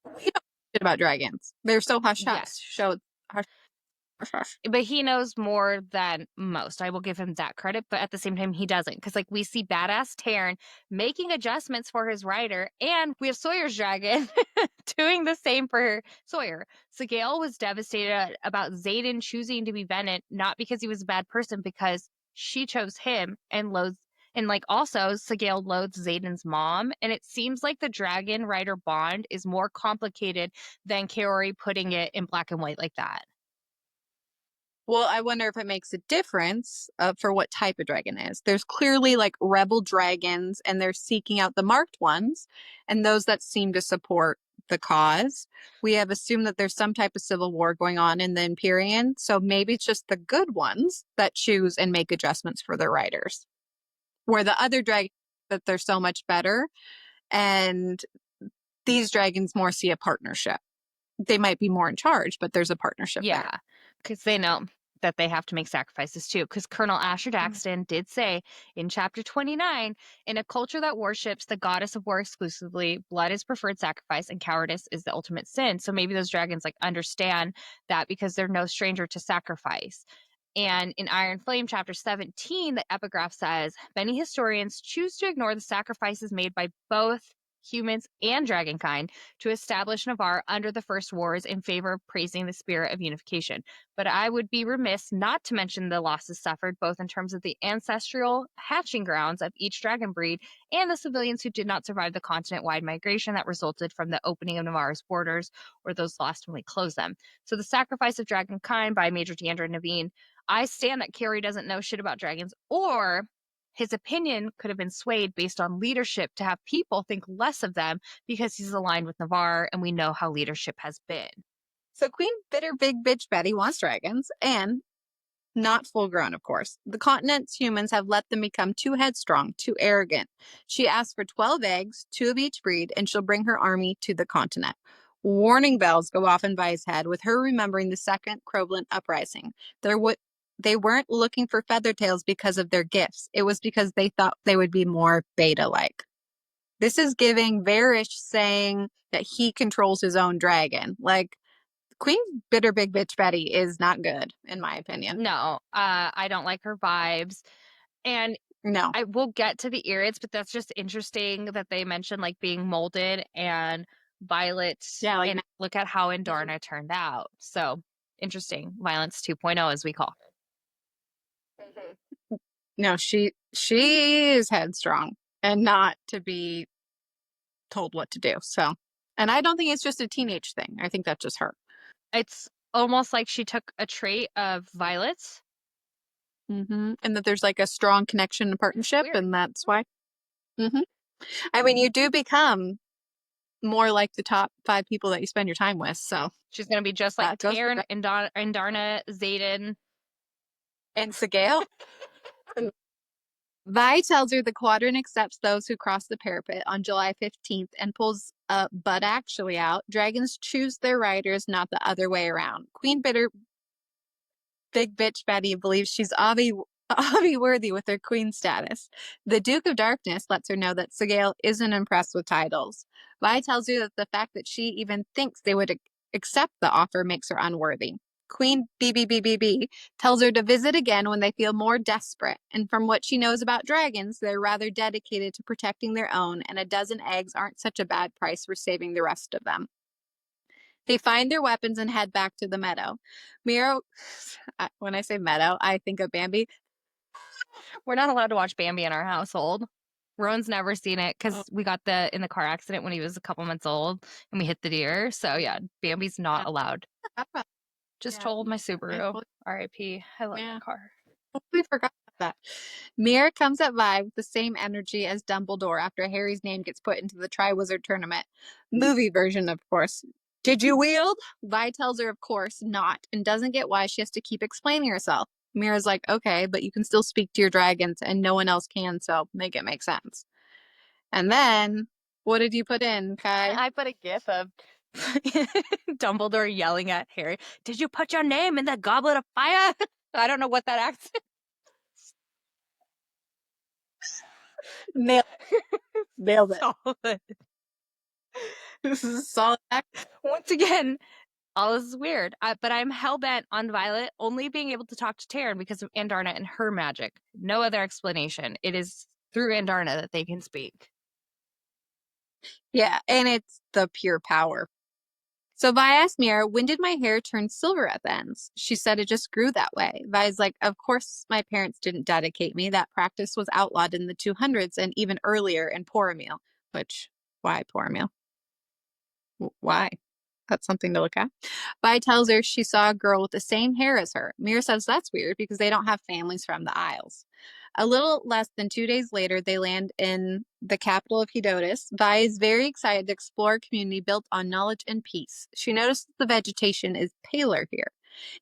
We don't know shit about dragons. They're so hush hush. Yes. Show hush hush. But he knows more than most. I will give him that credit, but at the same time, he doesn't. Because, like, we see badass Taryn making adjustments for his rider, and we have Sawyer's dragon doing the same for Sawyer. So Gale was devastated about Xaden choosing to be Venin, not because he was a bad person, because she chose him and loathes. And, like, also, Sigale loathes Xaden's mom, and it seems like the dragon rider bond is more complicated than Kaori putting it in black and white like that. Well, I wonder if it makes a difference for what type of dragon is. There's clearly like rebel dragons, and they're seeking out the marked ones, and those that seem to support the cause. We have assumed that there's some type of civil war going on in the Empyrean, so maybe it's just the good ones that choose and make adjustments for their riders. Where the other dragons, that they're so much better, and these dragons more see a partnership. They might be more in charge, but there's a partnership there. Yeah, because they know that they have to make sacrifices too. Because Colonel Asher Daxton did say in chapter 29, in a culture that worships the goddess of war exclusively, blood is preferred sacrifice and cowardice is the ultimate sin. So maybe those dragons like understand that because they're no stranger to sacrifice. And in Iron Flame, chapter 17, the epigraph says, many historians choose to ignore the sacrifices made by both humans and dragonkind to establish Navarre under the First Wars in favor of praising the spirit of unification. But I would be remiss not to mention the losses suffered, both in terms of the ancestral hatching grounds of each dragon breed and the civilians who did not survive the continent-wide migration that resulted from the opening of Navarre's borders, or those lost when we closed them. So the sacrifice of dragonkind by Major Deandra Naveen, I stand that Carrie doesn't know shit about dragons, or his opinion could have been swayed based on leadership to have people think less of them because he's aligned with Navarre, and we know how leadership has been. So Queen Bitter Big Bitch Betty wants dragons, and not full grown, of course. The continent's humans have let them become too headstrong, too arrogant. She asks for 12 eggs, 2 of each breed, and she'll bring her army to the continent. Warning bells go off in Vi's head with her remembering the second Croblent uprising. They weren't looking for Feathertails because of their gifts. It was because they thought they would be more beta-like. This is giving Varish saying that he controls his own dragon. Like, Queen Bitter Big Bitch Betty is not good, in my opinion. No, I don't like her vibes. And No. I will get to the Irids, but that's just interesting that they mentioned like being molded and Violet. Yeah, like, and look at how Indarna turned out. So interesting. Violence 2.0, as we call her. no, she is headstrong and not to be told what to do. So, and I don't think it's just a teenage thing. I think that's just her. It's almost like she took a trait of Violet's. And that there's like a strong connection and partnership, Weird. and that's why. I mean, you do become more like the top 5 people that you spend your time with. So She's going to be just like Taryn, Indarna, Xaden, and Sigale. Vi tells her the quadrant accepts those who cross the parapet on July 15th and pulls But actually out. Dragons choose their riders, not the other way around. Queen Bitter Big Bitch Betty believes she's Avi worthy with her queen status. The Duke of Darkness lets her know that Sigale isn't impressed with titles. Vi tells her that the fact that she even thinks they would accept the offer makes her unworthy. Queen BBBBB tells her to visit again when they feel more desperate, and from what she knows about dragons, they're rather dedicated to protecting their own, and a dozen eggs aren't such a bad price for saving the rest of them. They find their weapons and head back to the meadow. Miro, when I say meadow, I think of Bambi. We're not allowed to watch Bambi in our household. Rowan's never seen it because we got in the car accident when he was a couple months old and we hit the deer. So yeah, Bambi's not allowed. Just told my Subaru. R.I.P. I love that car. We forgot that. Mira comes at Vi with the same energy as Dumbledore after Harry's name gets put into the Triwizard Tournament. Movie version, of course. Did you wield? Vi tells her, of course, not, and doesn't get why she has to keep explaining herself. Mira's like, okay, but you can still speak to your dragons, and no one else can, so make it make sense. And then, what did you put in, Kai? I put a gif of Dumbledore yelling at Harry, "Did you put your name in the goblet of fire?" I don't know what that accent. Nailed it. Solid. This is a solid act. Once again, all this is weird. But I'm hellbent on Violet only being able to talk to Taryn because of Andarna and her magic. No other explanation. It is through Andarna that they can speak. Yeah, and it's the pure power. So Vi asked Mira, when did my hair turn silver at the ends? She said it just grew that way. Vi's like, of course my parents didn't dedicate me. That practice was outlawed in the 200s and even earlier in Poromil. Which, why Poromil? Why? That's something to look at. Vi tells her she saw a girl with the same hair as her. Mira says that's weird because they don't have families from the Isles. A little less than 2 days later, they land in the capital of Hedotus. Vi is very excited to explore a community built on knowledge and peace. She notices the vegetation is paler here.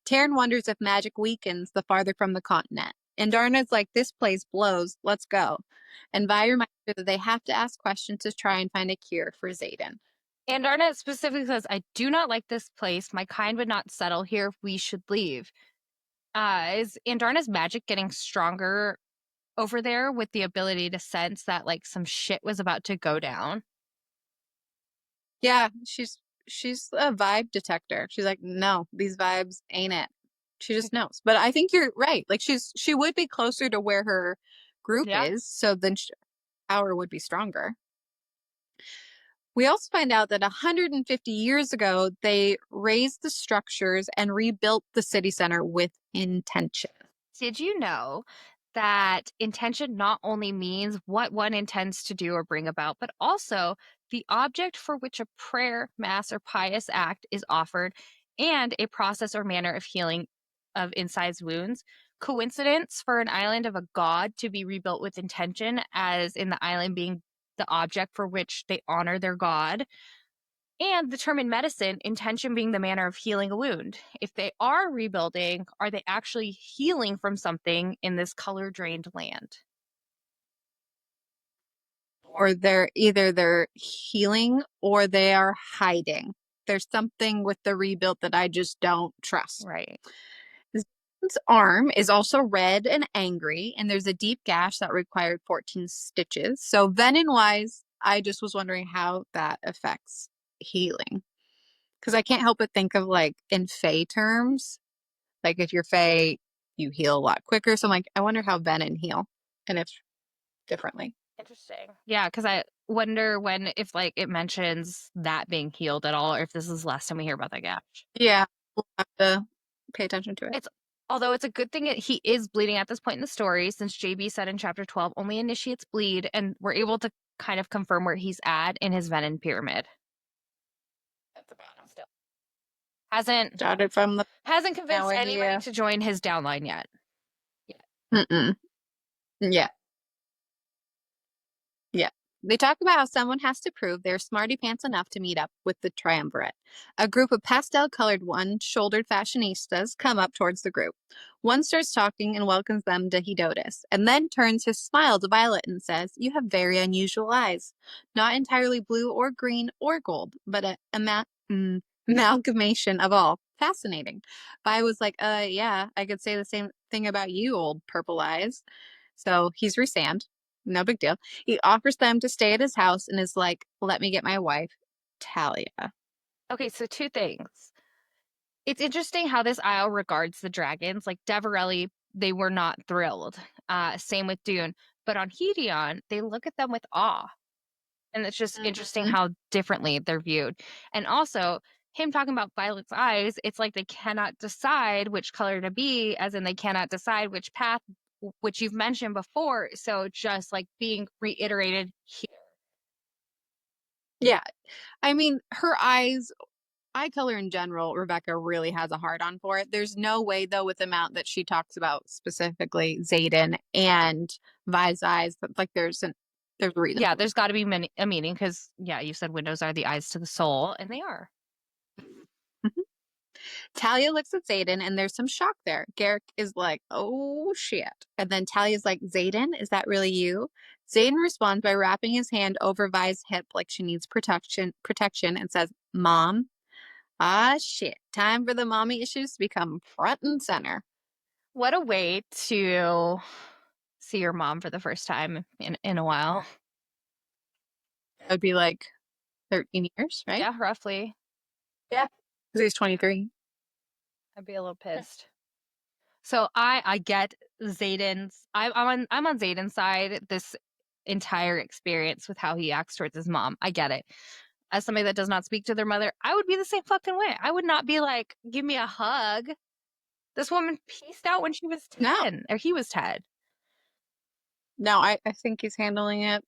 Taryn wonders if magic weakens the farther from the continent. And Darna's like, this place blows, let's go. And Vi reminds her that they have to ask questions to try and find a cure for Xaden. Andarna specifically says, "I do not like this place. My kind would not settle here. We should leave." Is Andarna's magic getting stronger over there with the ability to sense that like some shit was about to go down? Yeah, she's a vibe detector. She's like, no, these vibes ain't it. She just knows. But I think you're right. Like she would be closer to where her group Yeah. is, so then power would be stronger. We also find out that 150 years ago, they raised the structures and rebuilt the city center with intention. Did you know that intention not only means what one intends to do or bring about, but also the object for which a prayer, mass, or pious act is offered, and a process or manner of healing of incised wounds? Coincidence for an island of a god to be rebuilt with intention, as in the island being the object for which they honor their god? And the term in medicine, intention being the manner of healing a wound. If they are rebuilding, are they actually healing from something in this color drained land? Or they're healing or they are hiding. There's something with the rebuild that I just don't trust. Right. His arm is also red and angry, and there's a deep gash that required 14 stitches. So Venin-wise, I just was wondering how that affects healing. Because I can't help but think of like in Fae terms, like if you're Fae, you heal a lot quicker. So I'm like, I wonder how Venin heal and if differently. Interesting. Yeah, because I wonder if like it mentions that being healed at all, or if this is the last time we hear about that gash. Yeah, we'll have to pay attention to it. Although it's a good thing he is bleeding at this point in the story, since JB said in chapter 12 only initiates bleed, and we're able to kind of confirm where he's at in his Venin pyramid. At the bottom still. Started from the Hasn't convinced anybody to join his downline yet. Mm-mm. Yeah. Yeah. They talk about how someone has to prove they're smarty pants enough to meet up with the triumvirate. A group of pastel-colored one-shouldered fashionistas come up towards the group. One starts talking and welcomes them to Hedotus, and then turns his smile to Violet and says, "You have very unusual eyes. Not entirely blue or green or gold, but an amalgamation of all. Fascinating." Vi was like, yeah, I could say the same thing about you, old purple eyes." So he's Rhysand. No big deal. He offers them to stay at his house and is like, "Let me get my wife, Talia." Okay, so two things. It's interesting how this isle regards the dragons. Like Deverelli, they were not thrilled. Same with Dune. But on Hedion, they look at them with awe. And it's just interesting how differently they're viewed. And also, him talking about Violet's eyes, it's like they cannot decide which color to be, as in they cannot decide which path, which you've mentioned before. So just like being reiterated here. Yeah. I mean, her eyes eye color in general, Rebecca really has a hard on for it. There's no way though with the amount that she talks about specifically Xaden and Vi's eyes, but like there's a reason. Yeah, there's got to be a meaning because, yeah, you said windows are the eyes to the soul, and they are. Mhm. Talia looks at Xaden and there's some shock there. Garrick is like, oh shit. And then Talia's like, Xaden, is that really you? Xaden responds by wrapping his hand over Vi's hip like she needs protection and says, Mom. Ah, shit. Time for the mommy issues to become front and center. What a way to see your mom for the first time in a while. That would be like 13 years, right? Yeah, roughly. Yeah. Because he's 23. I'd be a little pissed. So I get Xaden's. I'm on Xaden's side. This entire experience with how he acts towards his mom, I get it. As somebody that does not speak to their mother, I would be the same fucking way. I would not be like, give me a hug. This woman pieced out when she was 10, or he was 10. No, I think he's handling it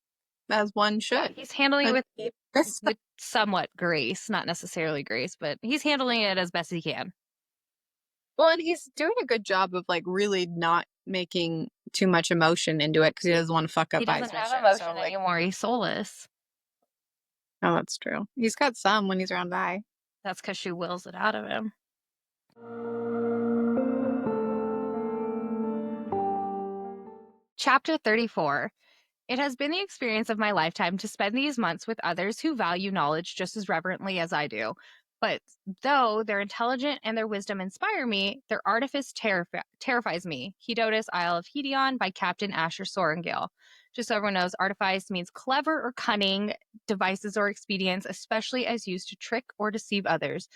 as one Yeah, should. he's handling it This- with somewhat grace, not necessarily grace, but he's handling it as best he can. Well, and he's doing a good job of like really not making too much emotion into it because he doesn't want to fuck up He doesn't Vi's have mission. emotion So, like, anymore. He's soulless. oh, that's true. He's got some when he's around Vi. That's because she wills it out of him. Chapter 34. It has been the experience of my lifetime to spend these months with others who value knowledge just as reverently as I do. But though their intelligence and their wisdom inspire me, their artifice terrifies me. Hedotus, Isle of Hedion by Captain Asher Sorengale. Just so everyone knows, artifice means clever or cunning devices or expedients, especially as used to trick or deceive others.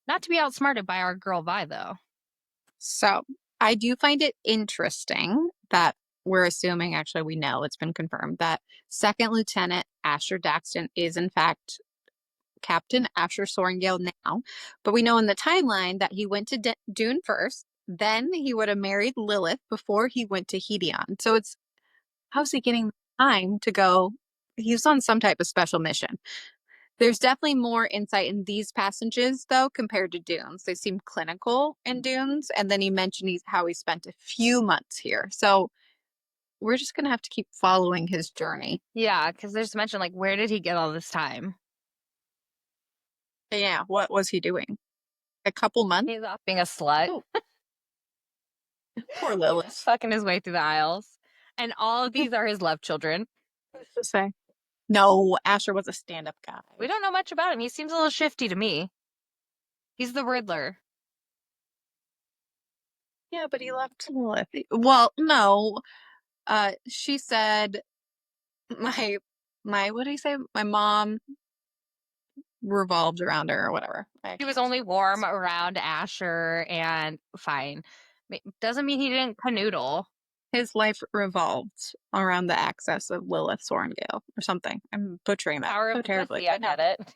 Not to be outsmarted by our girl Vi, though. So I do find it interesting that we're assuming, actually, we know it's been confirmed that Second Lieutenant Asher Daxton is, in fact, Captain Asher Sorengale now. But we know in the timeline that he went to Dune first, then he would have married Lilith before he went to Hedion. So it's how's he getting time to go? He's on some type of special mission. There's definitely more insight in these passages, though, compared to Dunes. They seem clinical in Dunes. And then he mentioned how he spent a few months here. So we're just going to have to keep following his journey. Yeah, because there's mention, like, where did he get all this time? Yeah, what was he doing? A couple months? He's off being a slut. Oh. Poor Lilith. Fucking his way through the aisles. And all of these are his love children. To say. No, Asher was a stand-up guy. We don't know much about him. He seems a little shifty to me. He's the Riddler. Yeah, but he left Lilith. Well, no. She said my what did he say? My mom revolved around her or whatever. He was only warm around Asher and fine. Doesn't mean he didn't canoodle. His life revolved around the access of Lilith Sorengale or something. I'm butchering that Power so of the terribly. pussy, I get it.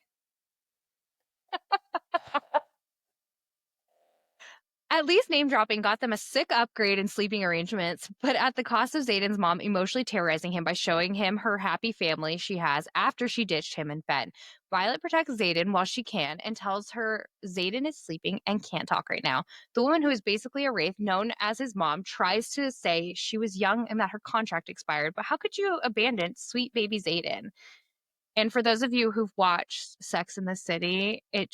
At least name dropping got them a sick upgrade in sleeping arrangements, but at the cost of Xaden's mom emotionally terrorizing him by showing him her happy family she has after she ditched him and Fen. Violet protects Xaden while she can and tells her Xaden is sleeping and can't talk right now. The woman who is basically a wraith known as his mom tries to say she was young and that her contract expired, but how could you abandon sweet baby Xaden? And for those of you who've watched Sex in the City, it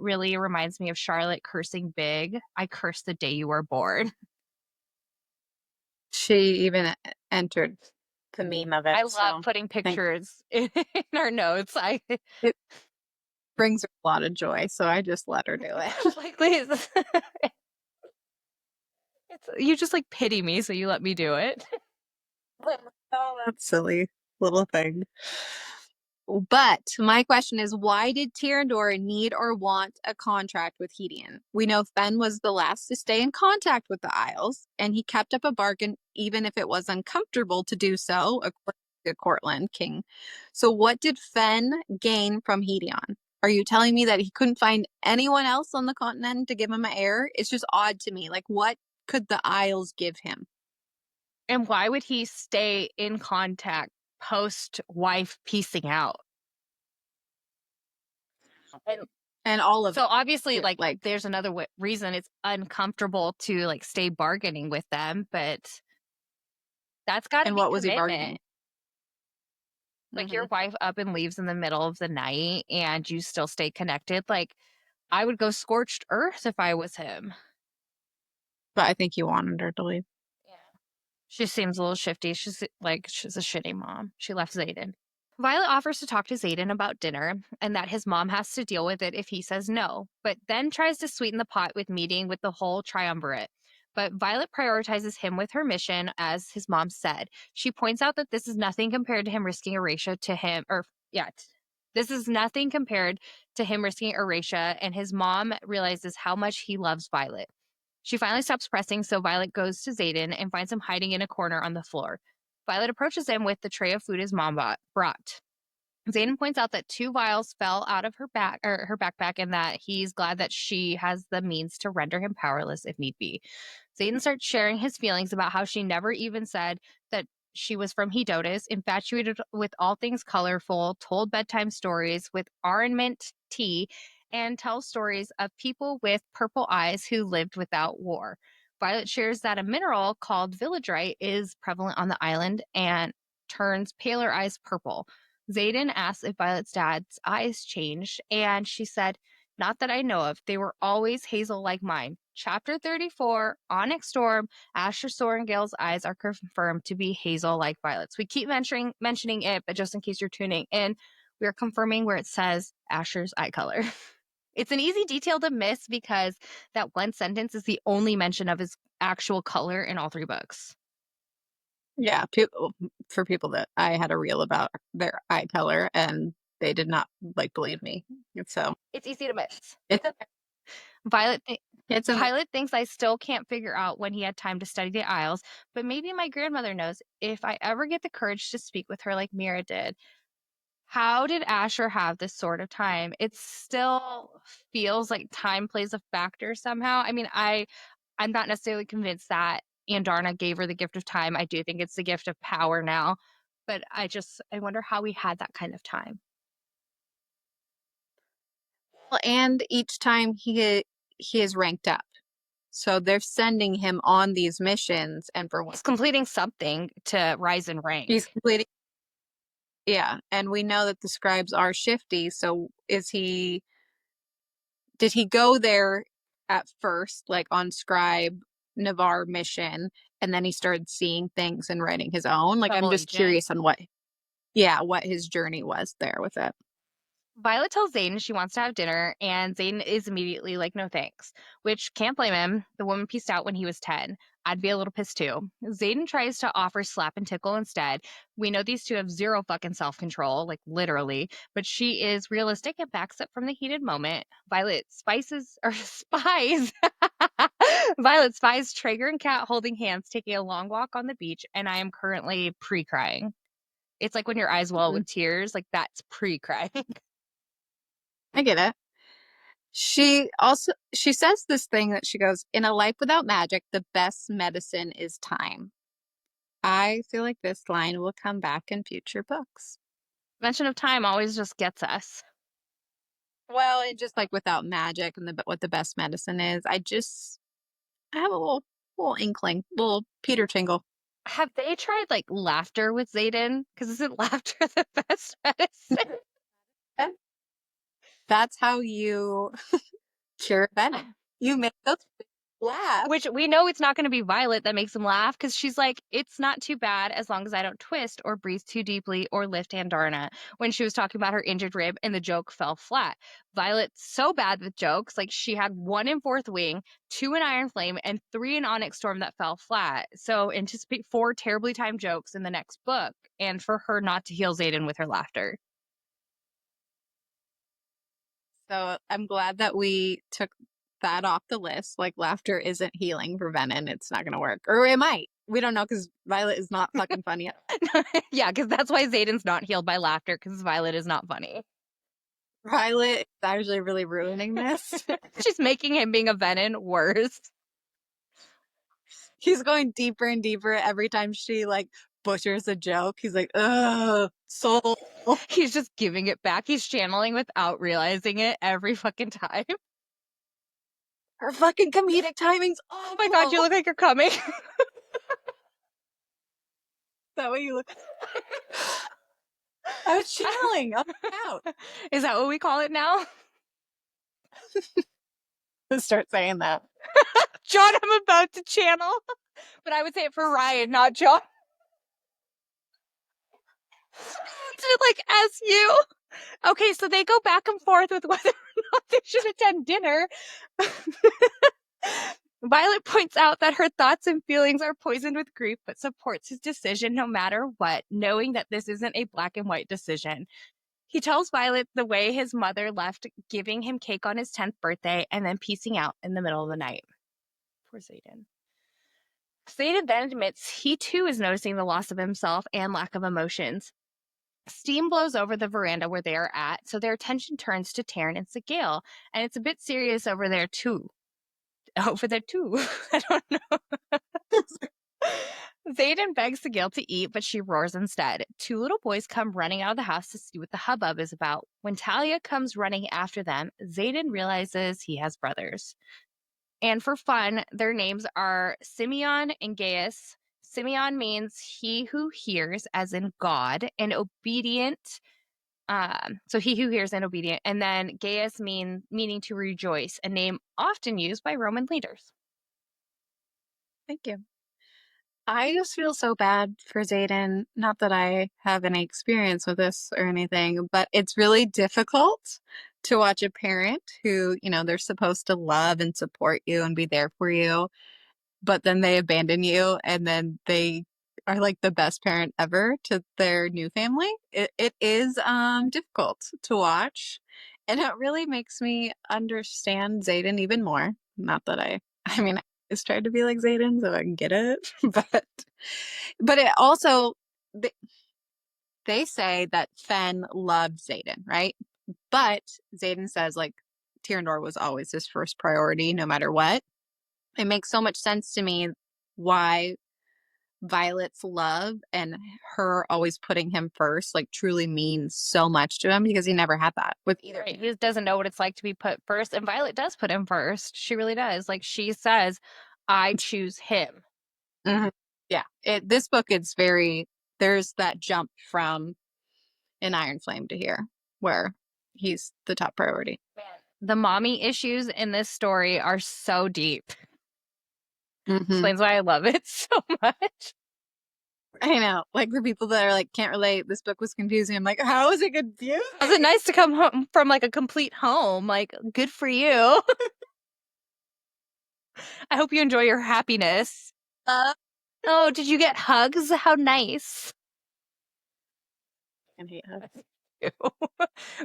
really reminds me of Charlotte cursing big. I cursed the day you were born. She even entered the meme of it. I love putting pictures in our notes. It brings her a lot of joy, so I just let her do it. like, please. You just like pity me, so you let me do it. Oh, that's silly little thing. But my question is, why did Tyrandor need or want a contract with Hedion? We know Fen was the last to stay in contact with the Isles, and he kept up a bargain even if it was uncomfortable to do so, according to Cortland King. So what did Fen gain from Hedion? Are you telling me that he couldn't find anyone else on the continent to give him an heir? It's just odd to me. Like, what could the Isles give him? And why would he stay in contact post-wife piecing out? And And all of So obviously, it, like, like, there's another reason it's uncomfortable to like stay bargaining with them, but that's got to and be what was he commitment. bargaining? Like your Hmm. wife up and leaves in the middle of the night and you still stay connected. Like I would go scorched earth if I was him. But I think you wanted her to leave. Yeah. She seems a little shifty. She's a shitty mom. She left Zayden. Violet offers to talk to Zayden about dinner and that his mom has to deal with it if he says no, but then tries to sweeten the pot with meeting with the whole triumvirate. But Violet prioritizes him with her mission, as his mom said. She points out that this is nothing compared to him risking Erasure to him, or, yeah, this is nothing compared to him risking Erasure, and his mom realizes how much he loves Violet. She finally stops pressing, so Violet goes to Zayden and finds him hiding in a corner on the floor. Violet approaches him with the tray of food his mom brought. Zayden points out that 2 vials fell out of her backpack and that he's glad that she has the means to render him powerless if need be. Zayden starts sharing his feelings about how she never even said that she was from Hedotus, infatuated with all things colorful, told bedtime stories with armament tea, and tells stories of people with purple eyes who lived without war. Violet shares that a mineral called villagite is prevalent on the island and turns paler eyes purple. Zayden asked if Violet's dad's eyes changed, and she said, "Not that I know of. They were always hazel like mine." Chapter 34, Onyx Storm, Asher Sorengale's eyes are confirmed to be hazel like Violet's. We keep mentioning it, but just in case you're tuning in, we are confirming where it says Asher's eye color. It's an easy detail to miss because that one sentence is the only mention of his actual color in all 3 books. Yeah, for people that I had a reel about their eye color, and they did not, like, believe me. And so It's easy to miss. it's okay. Violet th- It's in there. Violet thinks I still can't figure out when he had time to study the Isles, but maybe my grandmother knows if I ever get the courage to speak with her like Mira did. How did Asher have this sort of time? It still feels like time plays a factor somehow. I mean, I'm not necessarily convinced that Andarna gave her the gift of time. I do think it's the gift of power now, but I wonder how he had that kind of time. Well, and each time he is ranked up. So they're sending him on these missions, and for what He's completing something to rise in he's rank. completing. Yeah, and we know that the scribes are shifty, so did he go there at first, like on scribe Navarre mission, and then he started seeing things and writing his own? Like, I'm Double just agent. curious on what his journey was there with it. Violet tells Zayden she wants to have dinner, and Zayden is immediately like, no thanks, which can't blame him. The woman pieced out when he was 10. I'd be a little pissed too. Zayden tries to offer slap and tickle instead. We know these two have zero fucking self control, like literally, but she is realistic and backs up from the heated moment. Violet spices or spies. Violet spies Traeger and Cat holding hands, taking a long walk on the beach, and I am currently pre crying. It's like when your eyes well Mhm. with tears, like that's pre crying. I get it. She says this thing that she goes, in a life without magic, the best medicine is time. I feel like this line will come back in future books. Mention of time always just gets us. Well, it just like without magic and what the best medicine is. I have a little inkling, little Peter tingle. Have they tried like laughter with Zayden? Because isn't laughter the best medicine? Eh, That's how you cure venom. You make those laugh. Which we know it's not going to be Violet that makes him laugh because she's like, it's not too bad as long as I don't twist or breathe too deeply or lift Andarna when she was talking about her injured rib and the joke fell flat. Violet's so bad with jokes. Like she had 1 in Fourth Wing, 2 in Iron Flame, and 3 in Onyx Storm that fell flat. So anticipate 4 terribly timed jokes in the next book and for her not to heal Zayden with her laughter. So I'm glad that we took that off the list. Like laughter isn't healing for venom. It's not going to work. Or it might. We don't know because Violet is not fucking funny. Yeah, because that's why Zayden's not healed by laughter because Violet is not funny. Violet is actually really ruining this. She's making him being a Venin worse. He's going deeper and deeper every time she like butchers a joke. He's like, ugh, soul. He's just giving it back. He's channeling without realizing it every fucking time. Her fucking comedic timing's awful. Oh my god, you look like you're coming. That way you look. I was channeling up and out. Is that what we call it now? Let's start saying that. John, I'm about to channel. But I would say it for Ryan, not John. To like as you. Okay, so they go back and forth with whether or not they should attend dinner. Violet points out that her thoughts and feelings are poisoned with grief, but supports his decision no matter what, knowing that this isn't a black and white decision. He tells Violet the way his mother left, giving him cake on his 10th birthday and then piecing out in the middle of the night. Poor Xaden. Xaden then admits he too is noticing the loss of himself and lack of emotions. Steam blows over the veranda where they are at, so their attention turns to Taryn and Sigale, and it's a bit serious over there too. Over there too. I don't know. Xaden begs Sigale to eat, but she roars instead. Two little boys come running out of the house to see what the hubbub is about. When Talia comes running after them, Xaden realizes he has brothers. And for fun, their names are Simeon and Gaius. Simeon means he who hears, as in God, and obedient. So he who hears and obedient. And then Gaius meaning to rejoice, a name often used by Roman leaders. Thank you. I just feel so bad for Xaden. Not that I have any experience with this or anything, but it's really difficult to watch a parent who, you know, they're supposed to love and support you and be there for you, but then they abandon you and then they are like the best parent ever to their new family. It is difficult to watch, and it really makes me understand Xaden even more. Not that I mean, I just tried to be like Xaden so I can get it, but it also they say that Fen loved Xaden, right? But Xaden says like Tyrandor was always his first priority, no matter what. It makes so much sense to me why Violet's love and her always putting him first like truly means so much to him, because he never had that with either. Right. He doesn't know what it's like to be put first. And Violet does put him first. She really does. Like she says, I choose him. Mm-hmm. Yeah. This book is there's that jump from an Iron Flame to here where he's the top priority. Man, the mommy issues in this story are so deep. Mm-hmm. Explains why I love it so much. I know, like the people that are like, can't relate, this book was confusing. I'm like, how is it confusing? Was it nice to come home from like a complete home? Like, good for you. I hope you enjoy your happiness. Oh, did you get hugs? How nice. I hate hugs.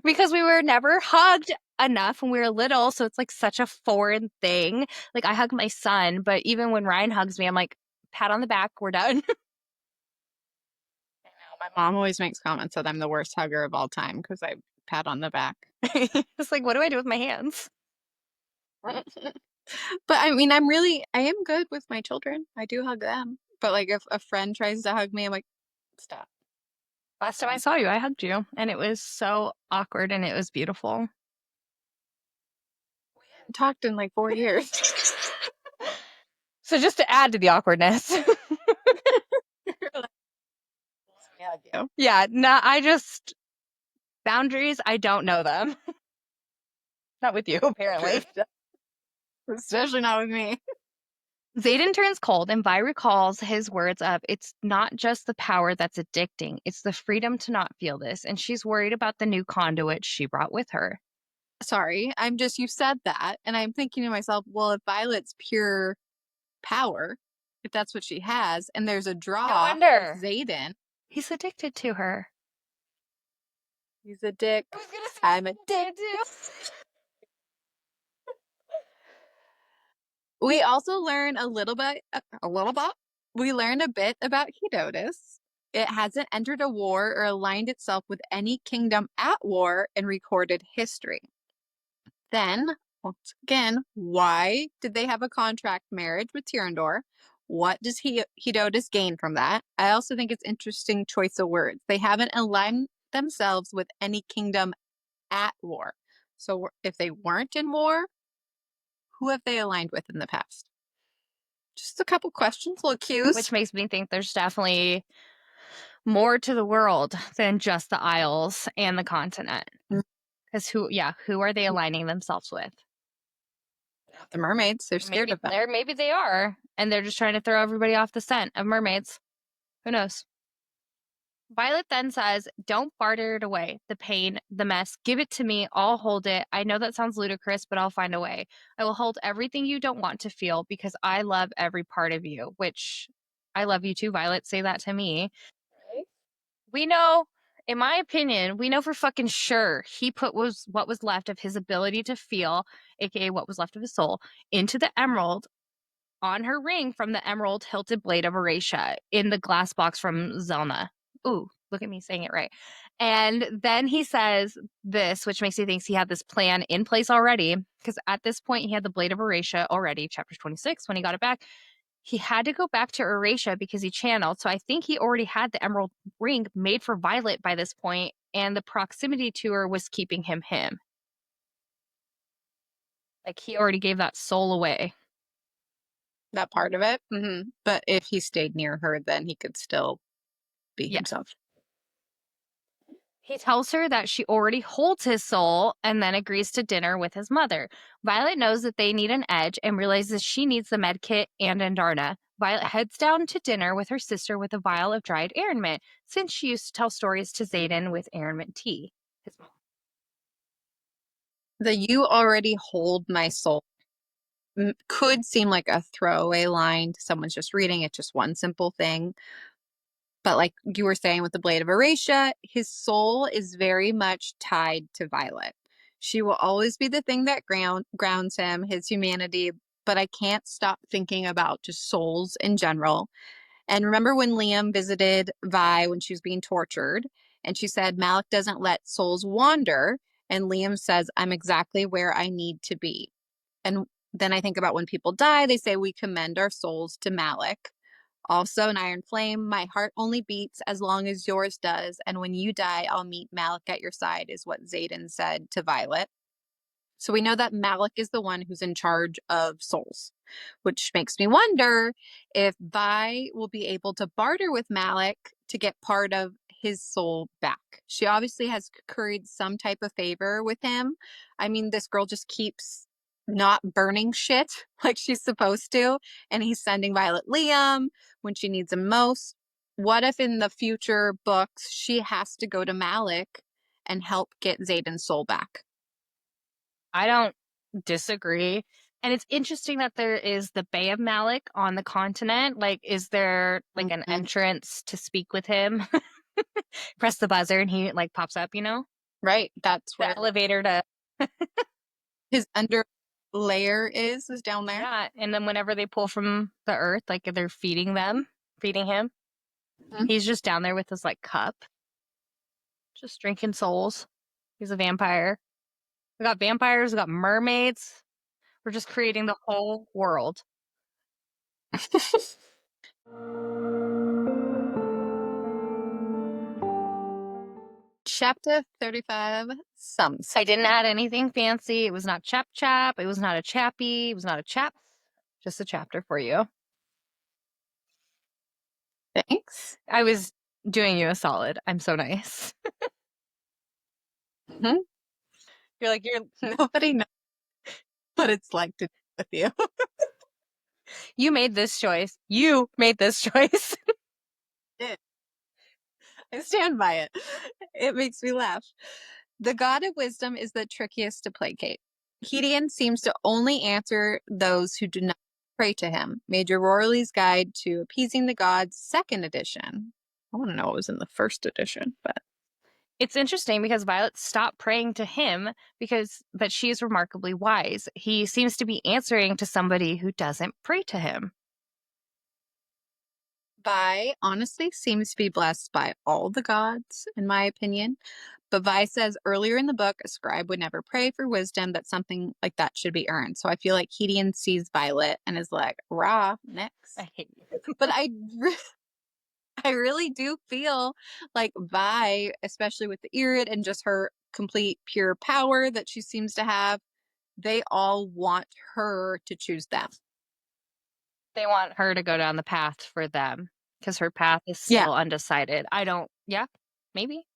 Because we were never hugged enough when we were little, so it's like such a foreign thing. Like I hug my son, but even when Ryan hugs me, I'm like, pat on the back, we're done. My mom always makes comments that I'm the worst hugger of all time because I pat on the back. It's like, what do I do with my hands? But I mean, I am good with my children. I do hug them. But like if a friend tries to hug me, I'm like, stop. Last time I saw you, I hugged you, and it was so awkward and it was beautiful. We hadn't talked in like 4 years. So just to add to the awkwardness. Yeah, no, boundaries, I don't know them. Not with you, apparently. Especially not with me. Xaden turns cold, and Vi recalls his words of, it's not just the power that's addicting, it's the freedom to not feel this, and she's worried about the new conduit she brought with her. Sorry, you said that, and I'm thinking to myself, well, if Violet's pure power, if that's what she has, and there's a draw, No wonder. with Xaden. He's addicted to her. He's a dick. I was gonna say, I'm addicted. We also learn a little bit. We learn a bit about Hedotus. It hasn't entered a war or aligned itself with any kingdom at war in recorded history. Then, once again, why did they have a contract marriage with Tyrandor? What does Hedotus gain from that? I also think it's interesting choice of words. They haven't aligned themselves with any kingdom at war. So if they weren't in war, who have they aligned with in the past? Just a couple questions, little cues. Which makes me think there's definitely more to the world than just the Isles and the continent. Because who are they aligning themselves with? The mermaids, they're scared of them. Maybe they are, and they're just trying to throw everybody off the scent of mermaids. Who knows? Violet then says, "Don't barter it away. The pain, the mess. Give it to me. I'll hold it. I know that sounds ludicrous, but I'll find a way. I will hold everything you don't want to feel because I love every part of you," which I love you too, Violet. Say that to me. Right? We know, in my opinion, we know for fucking sure he put what was left of his ability to feel, aka what was left of his soul, into the emerald on her ring from the emerald hilted blade of Eratia in the glass box from Zelna. Ooh, look at me saying it right. And then he says this, which makes me think he had this plan in place already, because at this point he had the blade of Eratia already, chapter 26, when he got it back. He had to go back to Eratia because he channeled, so I think he already had the emerald ring made for Violet by this point, and the proximity to her was keeping him. Like, he already gave that soul away. That part of it. Mm-hmm. But if he stayed near her, then he could still be himself. He tells her that she already holds his soul and then agrees to dinner with his mother. Violet knows that they need an edge and realizes she needs the med kit and Andarna. Violet heads down to dinner with her sister with a vial of dried airmint, since she used to tell stories to Xaden with airmint tea. The "you already hold my soul" could seem like a throwaway line to someone's just reading it, just one simple thing. But like you were saying with the Blade of Eratia, his soul is very much tied to Violet. She will always be the thing that grounds him, his humanity, but I can't stop thinking about just souls in general. And remember when Liam visited Vi when she was being tortured, and she said, "Malik doesn't let souls wander." And Liam says, "I'm exactly where I need to be." And then I think about when people die, they say, "We commend our souls to Malik." Also, an Iron Flame, "My heart only beats as long as yours does. And when you die, I'll meet Malik at your side," is what Xaden said to Violet. So we know that Malik is the one who's in charge of souls, which makes me wonder if Vi will be able to barter with Malik to get part of his soul back. She obviously has curried some type of favor with him. I mean, this girl just keeps not burning shit like she's supposed to, and he's sending Violet Liam when she needs him most. What if in the future books she has to go to Malik and help get Xaden's soul back? I don't disagree. And it's interesting that there is the Bay of Malik on the continent. Like, is there like an entrance to speak with him? Press the buzzer and he like pops up, you know? Right. That's The where elevator to his under layer is down there. yeah. And then whenever they pull from the earth, like they're feeding him. He's just down there with his like cup, just drinking souls. He's a vampire. We got vampires, we got mermaids. We're just creating the whole world. Chapter 35, Sums. I didn't add anything fancy. It was not chap. It was not a chappy. It was not a chap. Just a chapter for you. Thanks. I was doing you a solid. I'm so nice. Mm-hmm. You're nobody knows what it's like to deal with you. You made this choice. You made this choice. I stand by it. It makes me laugh. The god of wisdom is the trickiest to placate. Hedian seems to only answer those who do not pray to him. Major Rorley's Guide to Appeasing the Gods, second edition. I want to know what was in the first edition, but It's interesting because Violet stopped praying to him but she is remarkably wise. He seems to be answering to somebody who doesn't pray to him. Vi honestly seems to be blessed by all the gods, in my opinion. But Vi says earlier in the book, a scribe would never pray for wisdom, that something like that should be earned. So I feel like Gideon sees Violet and is like, rah, next. I hate you. But I really do feel like Vi, especially with the Irid and just her complete pure power that she seems to have, they all want her to choose them. They want her to go down the path for them because her path is Yeah. still undecided. Yeah, maybe.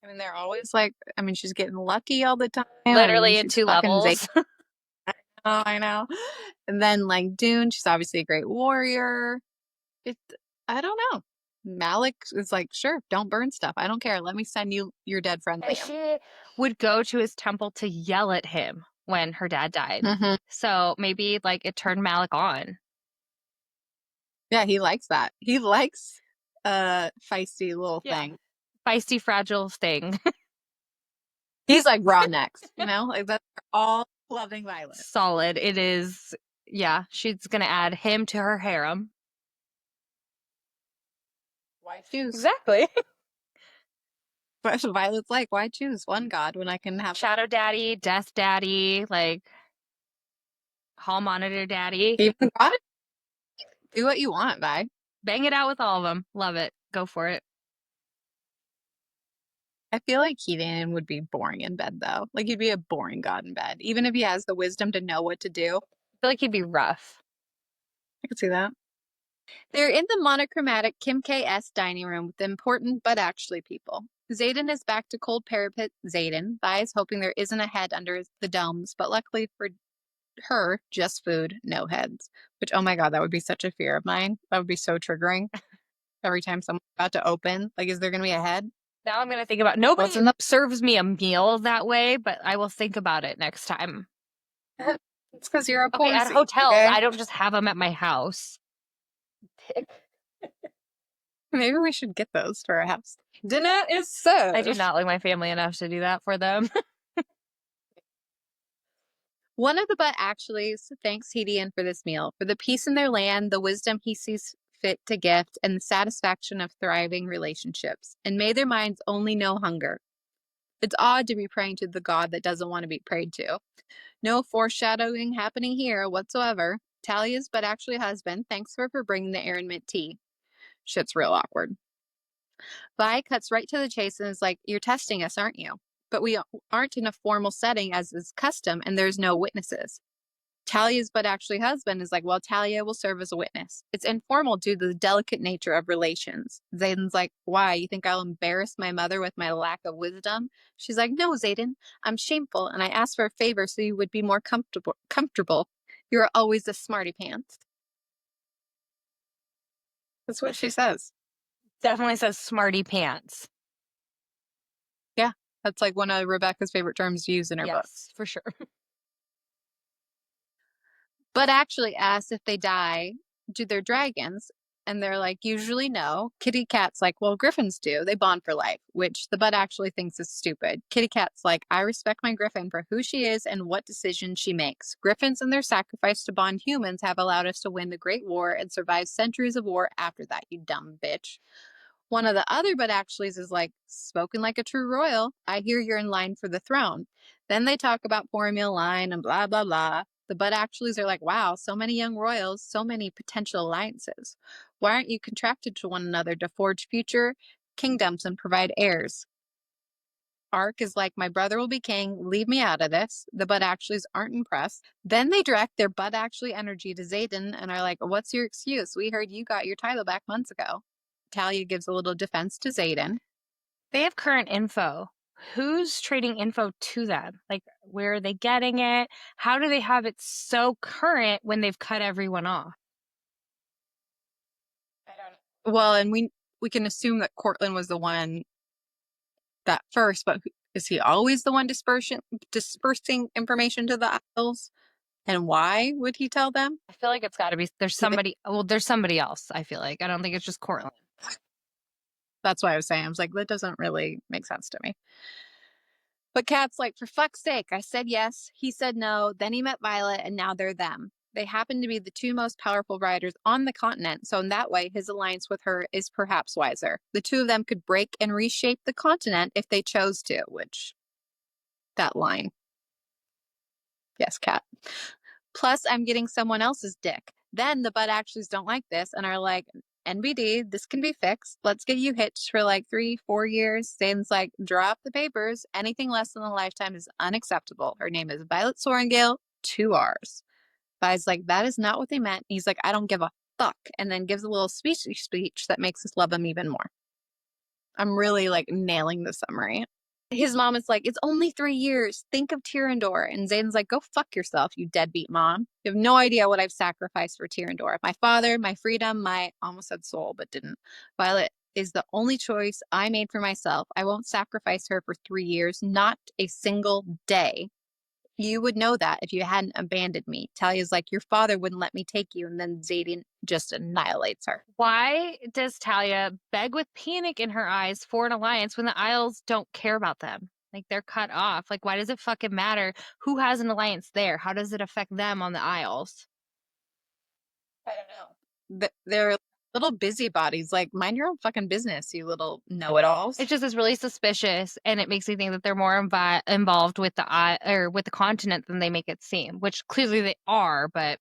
I mean, they're always like, I mean, she's getting lucky all the time. Literally I in mean, she's 2 fucking levels. Oh, I know. And then like Dune, she's obviously a great warrior. It, I don't know. Malik is like, sure, don't burn stuff. I don't care. Let me send you your dead friend. And Liam. she would go to his temple to yell at him when her dad died. Mhm. So maybe like it turned Malik on. Yeah, he likes that. He likes a feisty little thing. Feisty, fragile thing. He's like raw next, you know? Like that's all loving Violet. Solid. It is. Yeah, she's gonna add him to her harem. Why choose? Exactly. But Violet's like, why choose one god when I can have Shadow Daddy, Death Daddy, like Hall Monitor Daddy. even god? Do what you want, Vi. Bang it out with all of them. Love it. Go for it. I feel like Gideon would be boring in bed though. Like he'd be a boring god in bed, even if he has the wisdom to know what to do. I feel like he'd be rough. I could see that. They're in the monochromatic Kim K.S. dining room with important but actually people. Xaden is back to cold parapet Xaden. Vi is hoping there isn't a head under the domes, but luckily for her, just food, no heads. Which, oh my god, that would be such a fear of mine. That would be so triggering. Every time someone's about to open, like, is there going to be a head? Now I'm gonna think about nobody serves me a meal that way, but I will think about it next time. It's because you're a Okay, at Porsche, hotels, okay? I don't just have them at my house. Maybe we should get those for our house. Dinner is served. I do not like my family enough to do that for them. One of the but actuallys thanks Gideon for this meal, for the peace in their land, the wisdom he sees fit to gift, and the satisfaction of thriving relationships. And may their minds only know hunger. It's odd to be praying to the god that doesn't want to be prayed to. No foreshadowing happening here whatsoever. Talia's but actually husband, thanks for bringing the air and mint tea. Shit's real awkward. Vi cuts right to the chase and is like, you're testing us, aren't you? But we aren't in a formal setting as is custom, and there's no witnesses. Talia's but actually husband is like, well, Talia will serve as a witness. It's informal due to the delicate nature of relations. Xaden's like, why? You think I'll embarrass my mother with my lack of wisdom? She's like, no, Xaden, I'm shameful, and I asked for a favor so you would be more comfortable. You're always a smarty pants. That's what she says. Definitely says smarty pants. Yeah, that's like one of Rebecca's favorite terms to use in her book. Yes, for sure. But actually asks if they die, do they're dragons? And they're like, usually no. Kitty Cat's like, well, griffins do. They bond for life, which the bud actually thinks is stupid. Kitty Cat's like, I respect my griffin for who she is and what decisions she makes. Griffins and their sacrifice to bond humans have allowed us to win the Great War and survive centuries of war after that, you dumb bitch. One of the other but actuallys is like, spoken like a true royal. I hear you're in line for the throne. Then they talk about pouring me a line and blah, blah, blah. The but actuallys are like, wow, so many young royals, so many potential alliances. Why aren't you contracted to one another to forge future kingdoms and provide heirs? Ark is like, my brother will be king, leave me out of this. The but actuallys aren't impressed. Then they direct their but actually energy to Xaden and are like, what's your excuse? We heard you got your title back months ago. Talia gives a little defense to Xaden. They have current info. Who's trading info to them? Like, where are they getting it? How do they have it so current when they've cut everyone off? I don't know. Well, and we can assume that Cortland was the one that first, but is he always the one dispersing information to the Isles? And why would he tell them? I feel like it's got to be there's somebody. Well, there's somebody else. I feel like I don't think it's just Cortland. That's why I was saying, I was like, that doesn't really make sense to me. But Kat's like, for fuck's sake, I said yes. He said no. Then he met Violet, and now they're them. They happen to be the two most powerful riders on the continent, so in that way, his alliance with her is perhaps wiser. The two of them could break and reshape the continent if they chose to, which, that line. Yes, Cat. Plus, I'm getting someone else's dick. Then the butt actuallys don't like this and are like, NBD, this can be fixed. Let's get you hitched for like 3-4 years. Zayn's like, drop the papers. Anything less than a lifetime is unacceptable. Her name is Violet Sorrengail, 2 R's. Vi's like, that is not what they meant. He's like, I don't give a fuck. And then gives a little speech that makes us love him even more. I'm really like nailing the summary. His mom is like, it's only 3 years. Think of Tyrandor. And Zayn's like, go fuck yourself, you deadbeat mom. You have no idea what I've sacrificed for Tyrandor. My father, my freedom, my almost said soul, but didn't. Violet is the only choice I made for myself. I won't sacrifice her for 3 years, not a single day. You would know that if you hadn't abandoned me. Talia's like, your father wouldn't let me take you. And then Xaden just annihilates her. Why does Talia beg with panic in her eyes for an alliance when the Isles don't care about them? Like, they're cut off. Like, why does it fucking matter who has an alliance there? How does it affect them on the Isles? I don't know. They're little busybodies. Like, mind your own fucking business, you little know-it-alls. It just is really suspicious, and it makes me think that they're more involved with the continent than they make it seem, which clearly they are, but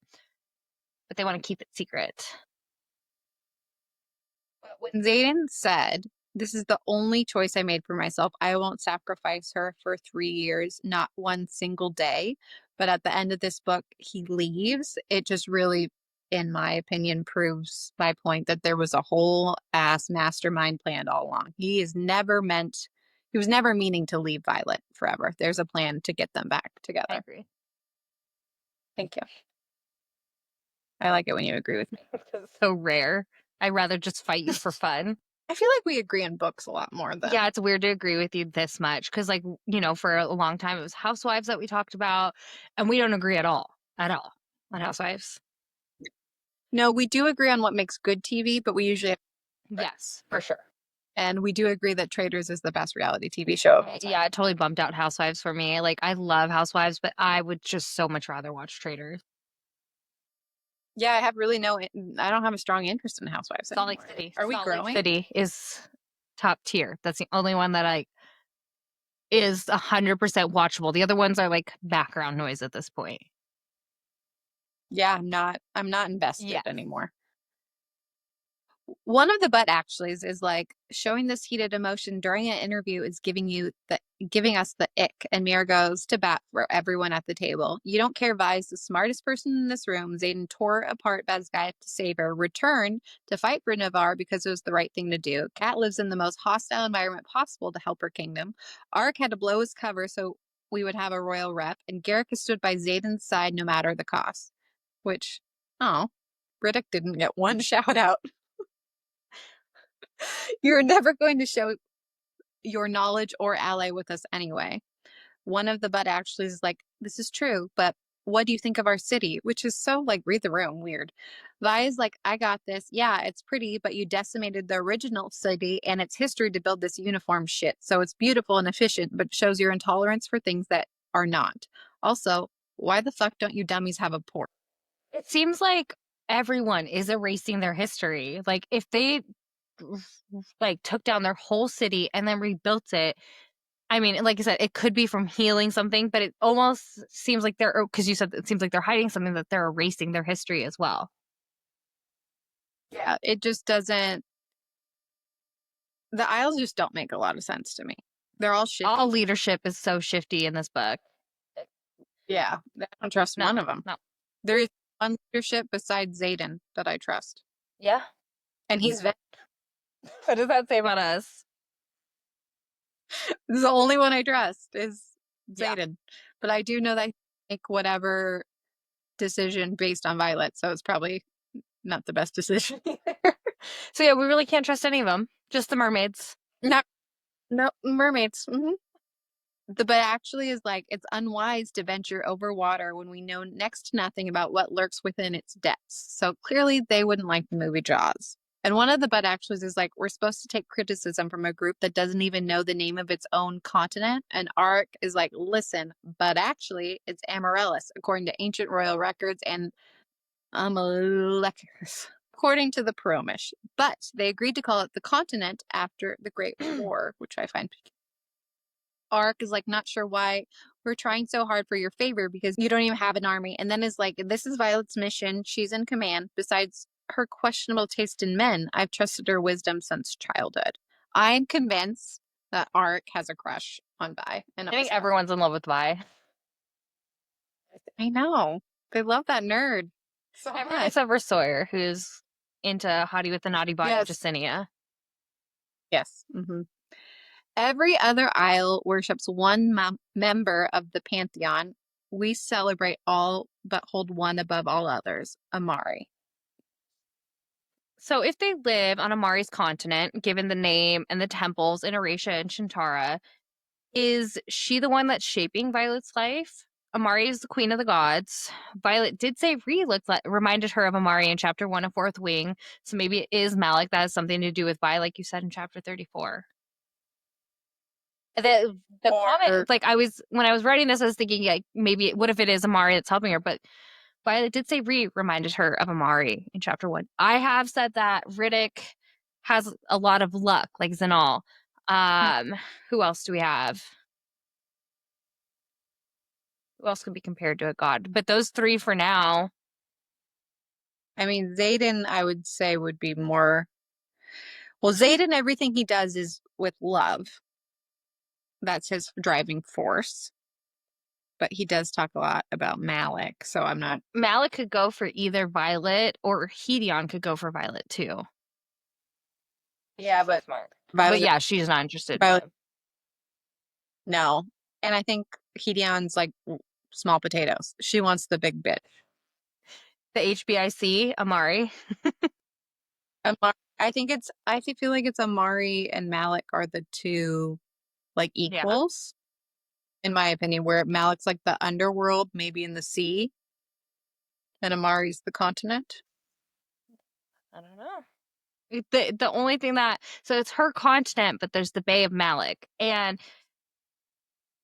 they want to keep it secret. When Xaden said, this is the only choice I made for myself, I won't sacrifice her for 3 years, not one single day. But at the end of this book, he leaves. It just really, in my opinion, proves my point that there was a whole ass mastermind planned all along. He was never meaning to leave Violet forever. There's a plan to get them back together. I agree. Thank you. I like it when you agree with me. It's so rare. I'd rather just fight you for fun. I feel like we agree on books a lot more than. Yeah, it's weird to agree with you this much because, like, you know, for a long time it was Housewives that we talked about, and we don't agree at all on Housewives. No, we do agree on what makes good TV, but we usually. Yes, for sure. And we do agree that Traitors is the best reality TV show of all time. Yeah, it totally bumped out Housewives for me. Like, I love Housewives, but I would just so much rather watch Traitors. Yeah, I don't have a strong interest in Housewives Salt Lake anymore. City. Are we Salt growing? Lake City is top tier. That's the only one that is 100% watchable. The other ones are like background noise at this point. Yeah, I'm not invested anymore. One of the but actuallys is like showing this heated emotion during an interview is giving us the ick. And Mira goes to bat for everyone at the table. You don't care. Vi's the smartest person in this room. Xaden tore apart Basgiath to save her, returned to fight for Navarre because it was the right thing to do. Kat lives in the most hostile environment possible to help her kingdom. Arik had to blow his cover so we would have a royal rep, and Garrick has stood by Xaden's side no matter the cost. Which, Riddick didn't get one shout out. You're never going to show your knowledge or ally with us anyway. One of the but actually is like, this is true, but what do you think of our city? Which is so like read the room weird. Vi is like, I got this. Yeah, it's pretty, but you decimated the original city and its history to build this uniform shit. So it's beautiful and efficient, but shows your intolerance for things that are not. Also, why the fuck don't you dummies have a port? It seems like everyone is erasing their history. Like, if they took down their whole city and then rebuilt it, I mean, like I said, it could be from healing something, but it almost seems like because you said it seems like they're hiding something, that they're erasing their history as well. Yeah, it just doesn't. The Isles just don't make a lot of sense to me. They're all shifty. All leadership is so shifty in this book. Yeah, I don't trust one of them. No. There is one leadership besides Xaden that I trust. Yeah. And he's Venin. What does that say about us? This is the only one I trust is Xaden. Yeah. But I do know that I make whatever decision based on Violet, so it's probably not the best decision either. So yeah, we really can't trust any of them. Just the mermaids. No, mermaids. Mm-hmm. But actually is like, it's unwise to venture over water when we know next to nothing about what lurks within its depths. So clearly they wouldn't like the movie Jaws. And one of the but actuallys is like, we're supposed to take criticism from a group that doesn't even know the name of its own continent. And Arik is like, listen, but actually it's Amaryllis, according to ancient royal records and according to the Promish. But they agreed to call it the continent after the Great War, which I find Ark is like, not sure why we're trying so hard for your favor because you don't even have an army. And then is like, this is Violet's mission. She's in command. Besides her questionable taste in men, I've trusted her wisdom since childhood. I'm convinced that Ark has a crush on Vi. And I think everyone's in love with Vi. I know. They love that nerd. So except for Sawyer, who's into Hottie with the Naughty Body, Yes. Justinia. Yes. Mm-hmm. Every other isle worships one member of the pantheon. We celebrate all but hold one above all others, Amari. So if they live on Amari's continent, given the name and the temples in Erasia and Shantara, is she the one that's shaping Violet's life? Amari is the queen of the gods. Violet did say reminded her of Amari in chapter 1 of Fourth Wing, so maybe it is Malik that has something to do with Vi, like you said in chapter 34. The comment, like when I was writing this, I was thinking, like, maybe what if it is Amari that's helping her? But Violet did say reminded her of Amari in chapter 1. I have said that Riddick has a lot of luck, like Zanal. Who else do we have? Who else could be compared to a god? But those three for now. I mean, Xaden, I would say, would be more. Well, Xaden, everything he does is with love. That's his driving force. But he does talk a lot about Malik, so I'm not. Malik could go for either Violet, or Hedion could go for Violet too. Yeah, but smart. But yeah, she's not interested. No. And I think Hedion's like small potatoes. She wants the big bitch. The HBIC, Amari. I feel like it's Amari and Malik are the two like equals, in my opinion, where Malik's like the underworld, maybe in the sea, and Amari's the continent. I don't know. The only thing so it's her continent, but there's the Bay of Malik, and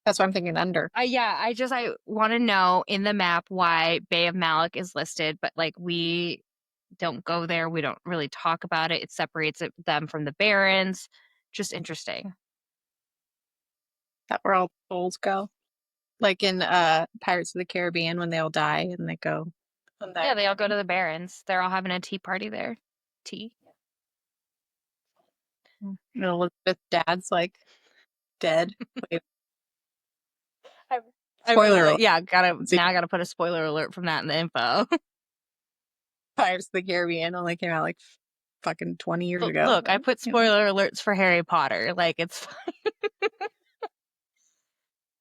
that's what I'm thinking. Under. I want to know in the map why Bay of Malik is listed, but like we don't go there. We don't really talk about it. It separates them from the Barrens. Just interesting. That where all souls go, like in Pirates of the Caribbean when they all die and they go. Yeah, they all go to the Barrens. They're all having a tea party there. Tea. And Elizabeth's dad's like dead. Spoiler alert. Yeah, now I gotta put a spoiler alert from that in the info. Pirates of the Caribbean only came out like fucking 20 years ago. Look, I put spoiler alerts for Harry Potter. Like, it's fine.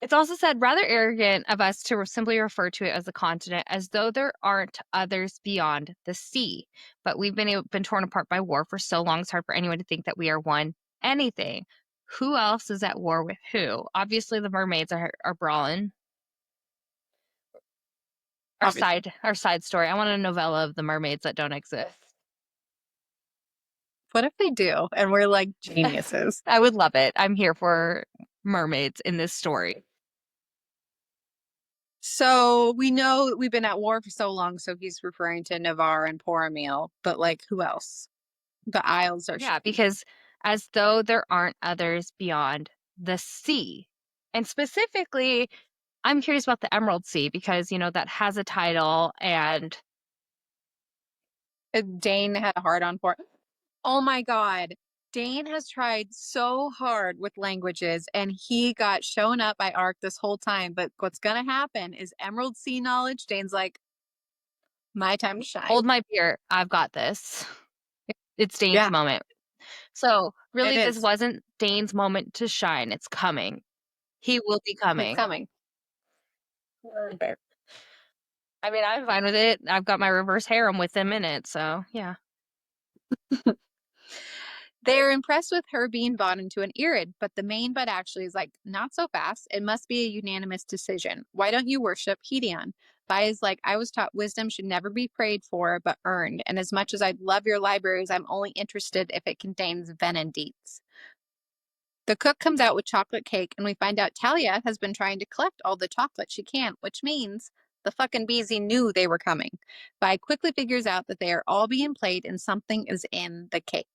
It's also said rather arrogant of us to simply refer to it as a continent, as though there aren't others beyond the sea. But we've been torn apart by war for so long, it's hard for anyone to think that we are one anything. Who else is at war with who? Obviously, the mermaids are brawling. Our side story. I want a novella of the mermaids that don't exist. What if they do? And we're like geniuses. I would love it. I'm here for mermaids in this story. So we know we've been at war for so long, so he's referring to Navarre and Poromil, but like who else? The Isles are. Yeah, because as though there aren't others beyond the sea. And specifically, I'm curious about the Emerald Sea because, that has a title and Dane had a hard on for. Oh my God. Dane has tried so hard with languages and he got shown up by Ark this whole time. But what's going to happen is Emerald Sea knowledge. Dane's like, my time to shine. Hold my beer. I've got this. It's Dane's moment. So really, this wasn't Dane's moment to shine. It's coming. He will be coming. It's coming. I mean, I'm fine with it. I've got my reverse harem with him in it. So, yeah. They're impressed with her being bought into an Irid, but the main bud actually is like, not so fast. It must be a unanimous decision. Why don't you worship Hedion? Vi is like, I was taught wisdom should never be prayed for, but earned. And as much as I'd love your libraries, I'm only interested if it contains Venin deets. The cook comes out with chocolate cake, and we find out Talia has been trying to collect all the chocolate she can, which means The fucking Beezy knew they were coming. Vi quickly figures out that they are all being played and something is in the cake.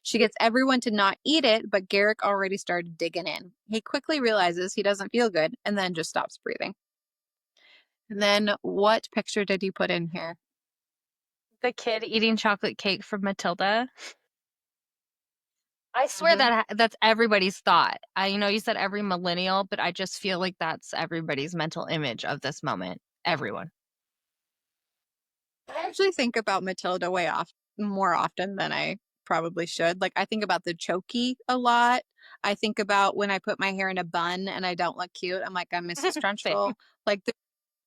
She gets everyone to not eat it, but Garrick already started digging in. He quickly realizes he doesn't feel good and then just stops breathing. And then what picture did you put in here? The kid eating chocolate cake from Matilda. I swear that's everybody's thought. You said every millennial, but I just feel like that's everybody's mental image of this moment. Everyone. I actually think about Matilda more often than I probably should. Like I think about the chokey a lot. I think about when I put my hair in a bun and I don't look cute. I'm like I'm Mrs. Trunchbull. Like there's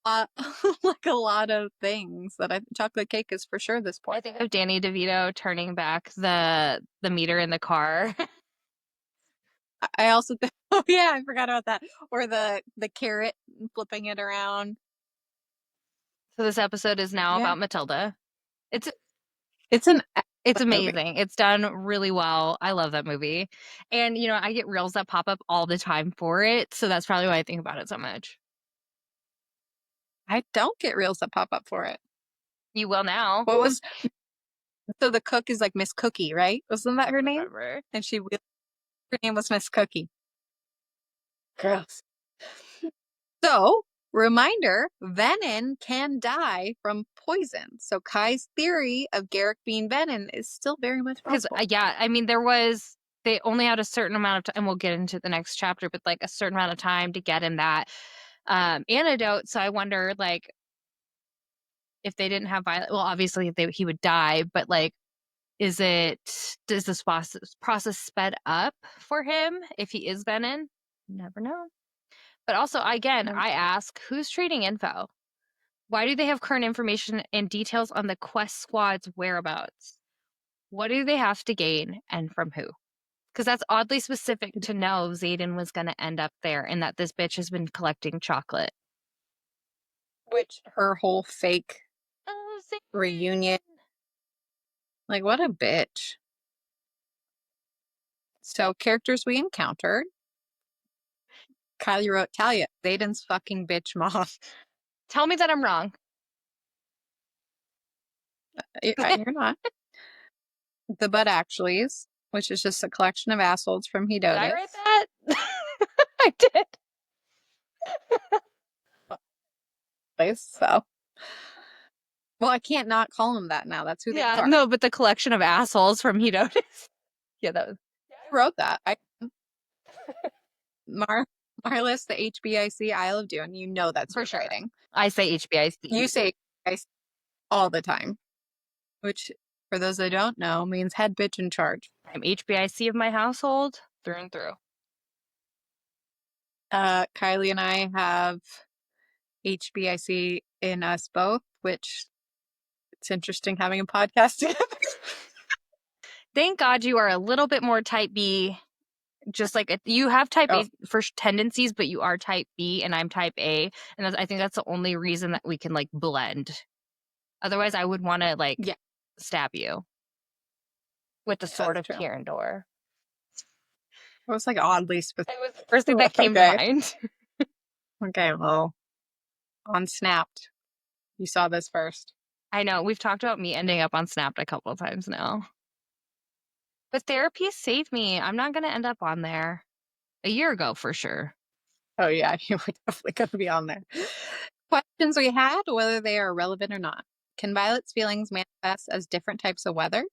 a lot, like a lot of things that chocolate cake is for sure this I point. think of Danny DeVito turning back the meter in the car. I also think, oh yeah, I forgot about that. Or the carrot flipping it around. So this episode is now Yeah. about Matilda. It's an It's movie. amazing. It's done really well. I love that movie. And, I get reels that pop up all the time for it. So that's probably why I think about it so much. I don't get reels that pop up for it. You will now. What was so the cook is like Miss Cookie, right? Wasn't that her name? Remember. And her name was Miss Cookie. Gross. So, reminder, Venin can die from poison. So Kai's theory of Garrick being Venin is still very much Because, possible. they only had a certain amount of time, and we'll get into the next chapter, but like a certain amount of time to get him that antidote. So I wonder, like, if they didn't have Violet, well, obviously he would die, but like, does this process sped up for him if he is Venin? Never know. But also, again, I ask, who's trading info? Why do they have current information and details on the quest squad's whereabouts? What do they have to gain and from who? Because that's oddly specific to know Xaden was going to end up there and that this bitch has been collecting chocolate. Which her whole fake reunion. Like, what a bitch. So, characters we encountered. Kylie wrote, Talia, Xaden's fucking bitch mom. Tell me that I'm wrong. You're not. The But Actuallys, which is just a collection of assholes from Hedotus. Did I write that? I did. So, well, I can't not call them that now. That's who they are. No, but the collection of assholes from Hedotus. Yeah, that was. I wrote that. Marlis, the HBIC Isle of Doom. You know that's for sure. writing. I say HBIC. You say HBIC all the time, which, for those that don't know, means head bitch in charge. I'm HBIC of my household through and through. Kylie and I have HBIC in us both, which it's interesting having a podcast together. Thank God you are a little bit more type B. Just like you have type A for tendencies, but you are type B and I'm type A. And I think that's the only reason that we can like blend. Otherwise, I would want to stab you with the sword of Tyrandor. It was like oddly specific. It was the first thing that came to mind. Okay, well, on Snapped, you saw this first. I know. We've talked about me ending up on Snapped a couple of times now. But therapy saved me. I'm not going to end up on there. A year ago, for sure. Oh, yeah, you were definitely going to be on there. Questions we had, whether they are relevant or not. Can Violet's feelings manifest as different types of weather?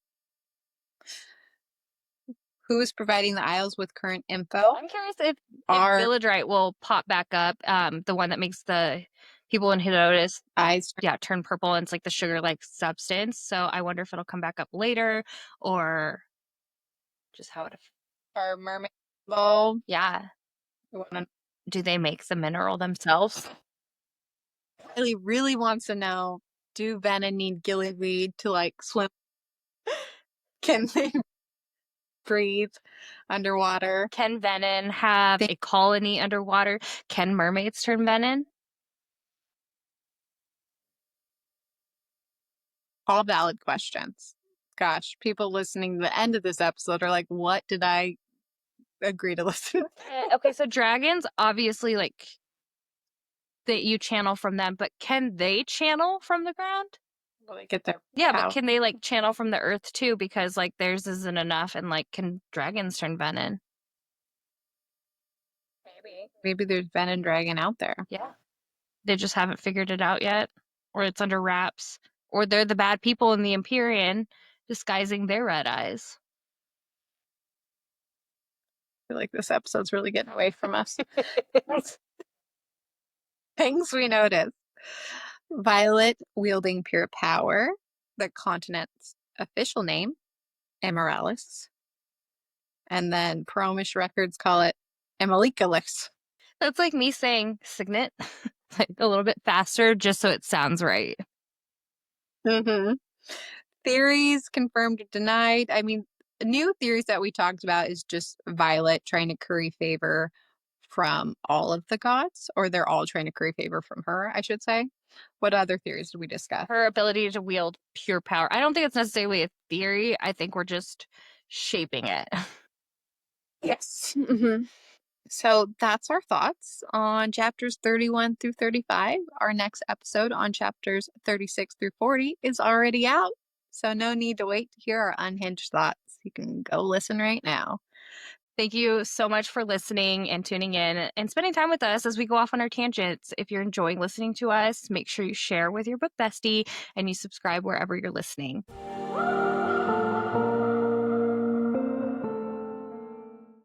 Who is providing the Isles with current info? I'm curious if Villadrite will pop back up. The one that makes the people in Hedotus eyes turn purple, and it's like the sugar-like substance. So I wonder if it'll come back up later or just how it. Are mermaids involved? Yeah. Do they make the mineral themselves? Kylie really wants to know, do Venin need gillyweed to like swim? Can they breathe underwater? Can Venin have a colony underwater? Can mermaids turn Venin? All valid questions. Gosh, people listening to the end of this episode are like, what did I agree to listen to? Okay, so dragons obviously like that you channel from them, but can they channel from the ground? Will they get their Yeah, power? but can they like channel from the earth too? Because like theirs isn't enough, and like can dragons turn venin? Maybe there's Venin Dragon out there. Yeah. They just haven't figured it out yet, or it's under wraps, or they're the bad people in the Empyrean disguising their red eyes. I feel like this episode's really getting away from us. Things we notice. Violet wielding pure power, the continent's official name, Amaralis. And then Promish records call it Emelicalis. That's like me saying signet like a little bit faster just so it sounds right. Mm-hmm. Theories confirmed or denied. I mean, new theories that we talked about is just Violet trying to curry favor from all of the gods, or they're all trying to curry favor from her, I should say. What other theories did we discuss? Her ability to wield pure power. I don't think it's necessarily a theory. I think we're just shaping it. Yes. Mm-hmm. So that's our thoughts on chapters 31 through 35. Our next episode on chapters 36 through 40 is already out. So no need to wait to hear our unhinged thoughts. You can go listen right now. Thank you so much for listening and tuning in and spending time with us as we go off on our tangents. If you're enjoying listening to us, make sure you share with your book bestie and you subscribe wherever you're listening.